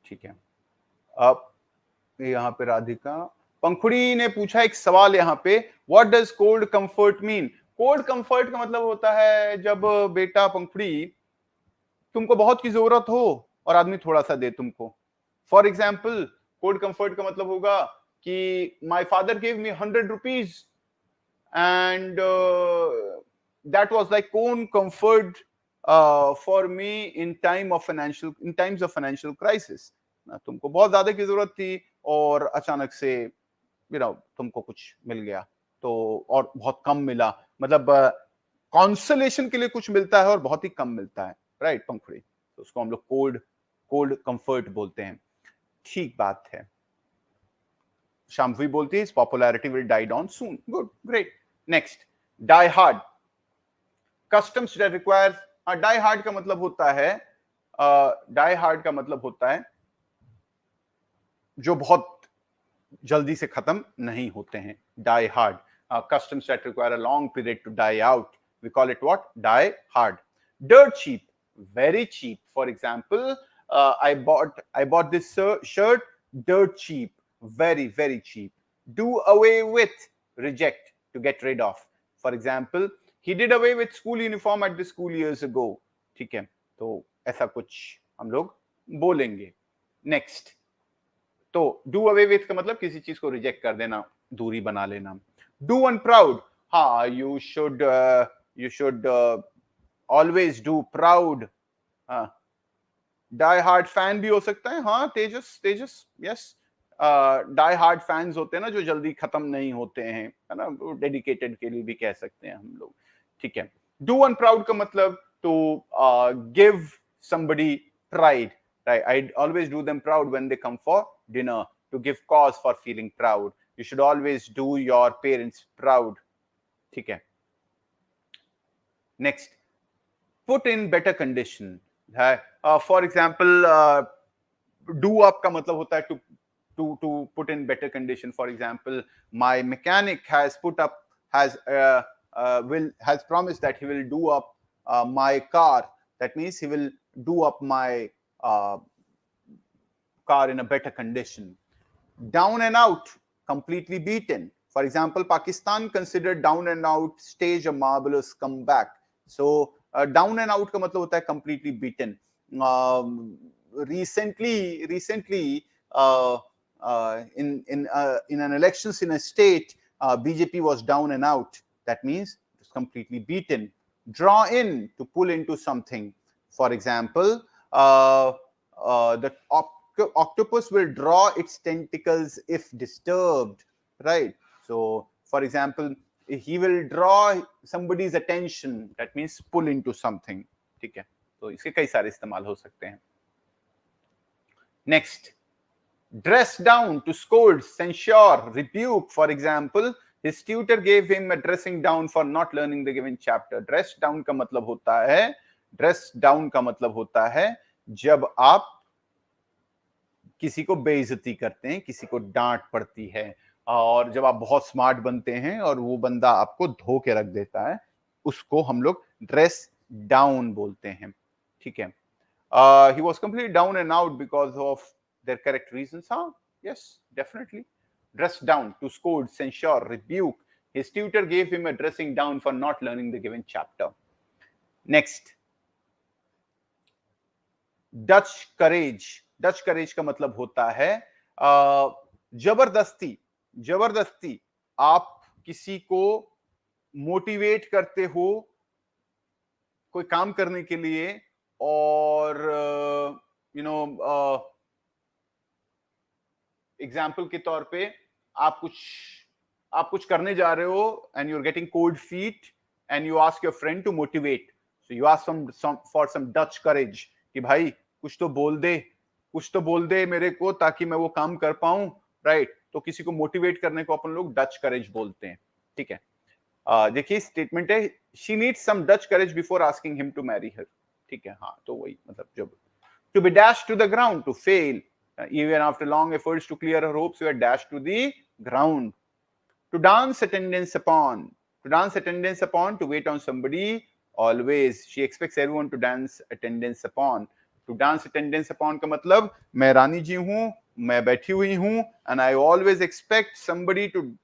ठीक है। अब यहाँ पे राधिका पंखुड़ी ने पूछा एक सवाल यहाँ पे, what does cold comfort mean? Cold comfort का मतलब होता है जब बेटा पंखुड़ी तुमको बहुत की जरूरत हो और आदमी थोड़ा सा दे तुमको। फॉर एग्जाम्पल, कोल्ड कंफर्ट का मतलब होगा कि my father give me 100 rupees and that was like cone comfort for me in times of financial crisis. तुमको बहुत ज्यादा की जरूरत थी और अचानक से तुमको कुछ मिल गया, तो और बहुत कम मिला, मतलब कॉन्सोलेशन के लिए कुछ मिलता है और बहुत ही कम मिलता है, राइट पंखुड़ी, तो उसको हम लोग कोल्ड कंफर्ट बोलते हैं। ठीक बात है। शाम्भवी बोलती है popularity will die down soon. Good, great. Next, die hard, customs that require. Die hard का मतलब होता है, डाई हार्ड का मतलब होता है जो बहुत जल्दी से खत्म नहीं होते हैं। Die hard, customs that require a long period to die out, we call it what? Die hard. Dirt cheap, very cheap. For example, I bought this shirt dirt cheap, very very cheap. Do away with, reject, to get rid of. For example, he did away with school uniform at the school years ago. ठीक है, तो ऐसा कुछ हम लोग बोलेंगे. Next, तो do away with का मतलब किसी चीज को रिजेक्ट कर देना, दूरी बना लेना. डू अनप्राउड, हाँ, you should always do proud. Die hard fan भी हो सकता है, हाँ, Tejas Tejas, yes. Die hard fans होते हैं ना जो जल्दी खत्म नहीं होते हैं, है ना, डेडिकेटेड के लिए भी कह सकते हैं हम लोग. ठीक है. डू अनप्राउड का मतलब to give somebody pride, right? I always do them proud when they come for dinner, to give cause for feeling proud. You should always do your parents proud. ठीक है. Next, put in better condition. For example, do up का मतलब होता है to put in better condition. For example, my mechanic has promised that he will do up my car. That means he will do up my car in a better condition. Down and out, completely beaten. For example, Pakistan considered down and out stage a marvelous comeback. So down and out का मतलब होता है completely beaten. Recently, in an elections in a state, BJP was down and out. That means it's completely beaten. Draw in, to pull into something. For example, the octopus will draw its tentacles if disturbed, right? So, for example, he will draw somebody's attention. That means pull into something. ठीक है, तो इसके कई सारे इस्तेमाल हो सकते हैं. Next, dress down, to scold, censure, rebuke. For example, his tutor gave him a dressing down for not learning the given chapter. Dress down का मतलब होता है जब आप किसी को बेइज्जती करते हैं, किसी को डांट पड़ती है, और जब आप बहुत स्मार्ट बनते हैं और वो बंदा आपको धो के रख देता है, उसको हम लोग ड्रेस डाउन बोलते हैं. ठीक है. He was completely down and out because of their correct reasons. Huh? Yes, definitely. Dress down, to scold, censure, rebuke. His tutor gave him a dressing down for not learning the given chapter. Next, Dutch courage. Dutch courage का मतलब होता है जबरदस्ती आप किसी को motivate करते हो कोई काम करने के लिए, और एग्जाम्पल के तौर पे आप कुछ करने जा रहे हो and you're getting cold feet and you ask your friend to motivate. So you ask for some Dutch courage कि भाई कुछ तो बोल दे मेरे को ताकि मैं वो काम कर पाऊं, राइट? तो किसी को मोटिवेट करने को अपन लोग डच करेज बोलते हैं. ठीक है. देखिए स्टेटमेंट है, she needs some Dutch courage before asking him to marry her. ठीक है. हाँ, तो वही मतलब जब to be dash to the ground, to fail, even after long efforts to clear her hopes, you are dashed to the ground. To dance attendance upon, to wait on somebody always. She expects everyone to dance attendance upon. To dance attendance upon का मतलब मैं रानी जी हूं, मैं बैठी हुई हूं, and I always expect somebody to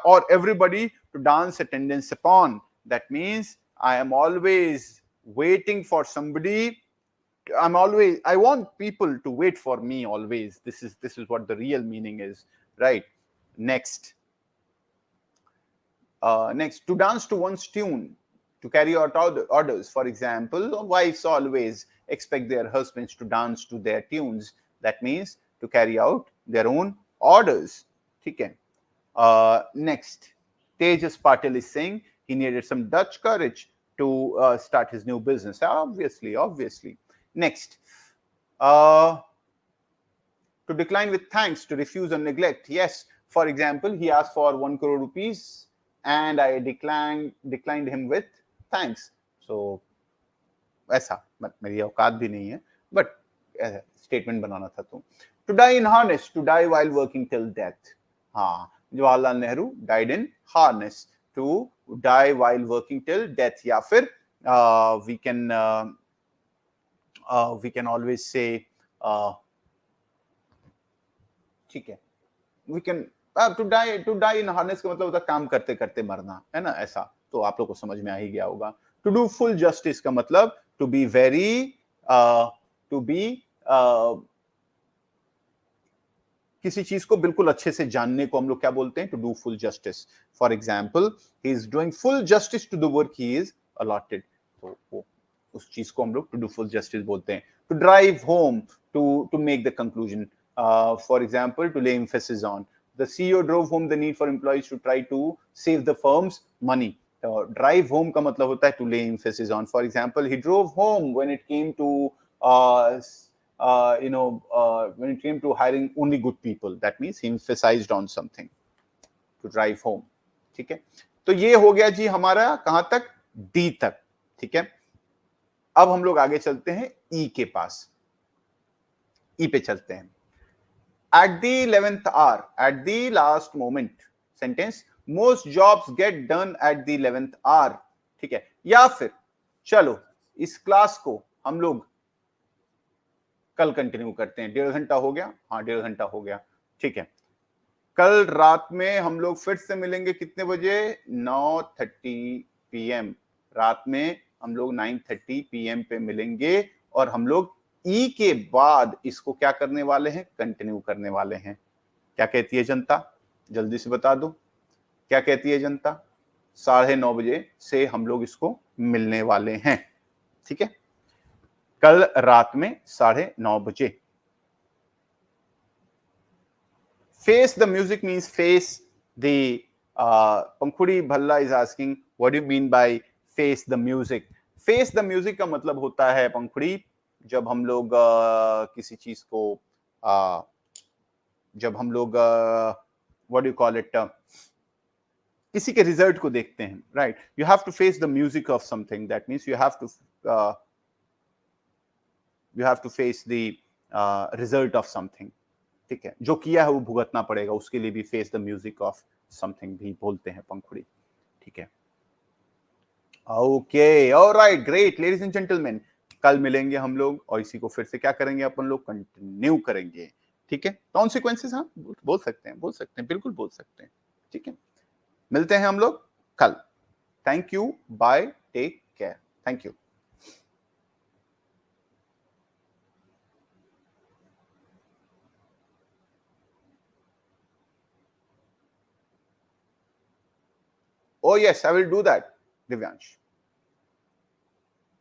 or everybody to dance attendance upon. That means I am always waiting for somebody. I want people to wait for me always. This is what the real meaning is, right? Next, to dance to one's tune, to carry out orders. For example, wives always expect their husbands to dance to their tunes. That means to carry out their own orders. Okay. Next, Tejas Patil is saying he needed some Dutch courage to start his new business. Obviously. Next, to decline with thanks, to refuse or neglect. Yes, for example, he asked for 1 crore rupees and I declined him with thanks. So, ऐसा मेरी औकात भी नहीं है, but statement बनाना था तो. To die in harness, to die while working till death. हाँ, Jawaharlal Nehru died in harness. to die while working till death, या फिर we can always say ठीक है, we can to die in harness का मतलब होता है काम करते करते मरना, है ना, ऐसा तो आप लोग को समझ में आ ही गया होगा. To do full justice का मतलब to be very to be किसी चीज को बिल्कुल अच्छे से जानने को हम लोग क्या बोलते हैं, to do full justice. For example, he is doing full justice to the work he is allotted, तो वो उस चीज को हम लोग टू डू फुल जस्टिस बोलते हैं. To drive home, to make the conclusion. For example, to lay emphasis on. The CEO drove home the need for employees to try to save the firm's money. Drive home का मतलब होता है to lay emphasis on. For example, he drove home when it came to when it came to hiring only good people. That means he emphasized on something. To drive home. ठीक है, तो ये हो गया जी हमारा कहां तक, डी तक. ठीक है, अब हम लोग आगे चलते हैं ई के पास. ई पे चलते हैं. At the 11th hour, at the last moment, sentence, most jobs get done at the 11th hour. ठीक है, या फिर चलो इस क्लास को हम लोग कल कंटिन्यू करते हैं. 1.5 घंटा हो गया, हाँ 1.5 घंटा हो गया. ठीक है, कल रात में हम लोग फिर से मिलेंगे कितने बजे, 9:30 PM. रात में हम लोग 9:30 PM पे मिलेंगे और हम लोग ई के बाद इसको क्या करने वाले हैं, कंटिन्यू करने वाले हैं. क्या कहती है जनता, जल्दी से बता दो, क्या कहती है जनता. 9:30 बजे से हम लोग इसको मिलने वाले हैं. ठीक है, कल रात में 9:30 बजे. Face the music means face the Pankhuri Bhalla is asking what do you mean by face the music. Face the music का मतलब होता है पंखुड़ी, जब हम लोग किसी चीज को जब हम लोग what do you call it, किसी के रिजल्ट को देखते हैं, right. You have to face the music of something. That means you have to face the result of something. ठीक है, जो किया है वो भुगतना पड़ेगा, उसके लिए भी face the music of something भी बोलते हैं पंखुड़ी. ठीक है, okay, alright, great ladies and gentleman. कल मिलेंगे हम लोग और इसी को फिर से क्या करेंगे, अपन लोग कंटिन्यू करेंगे. ठीक है, कॉन्सिक्वेंसेस, हाँ बोल सकते हैं, बिल्कुल बोल सकते हैं. ठीक है, मिलते हैं हम लोग कल. Thank you, bye, take care, thank you. Oh yes, I will do that, Divyansh.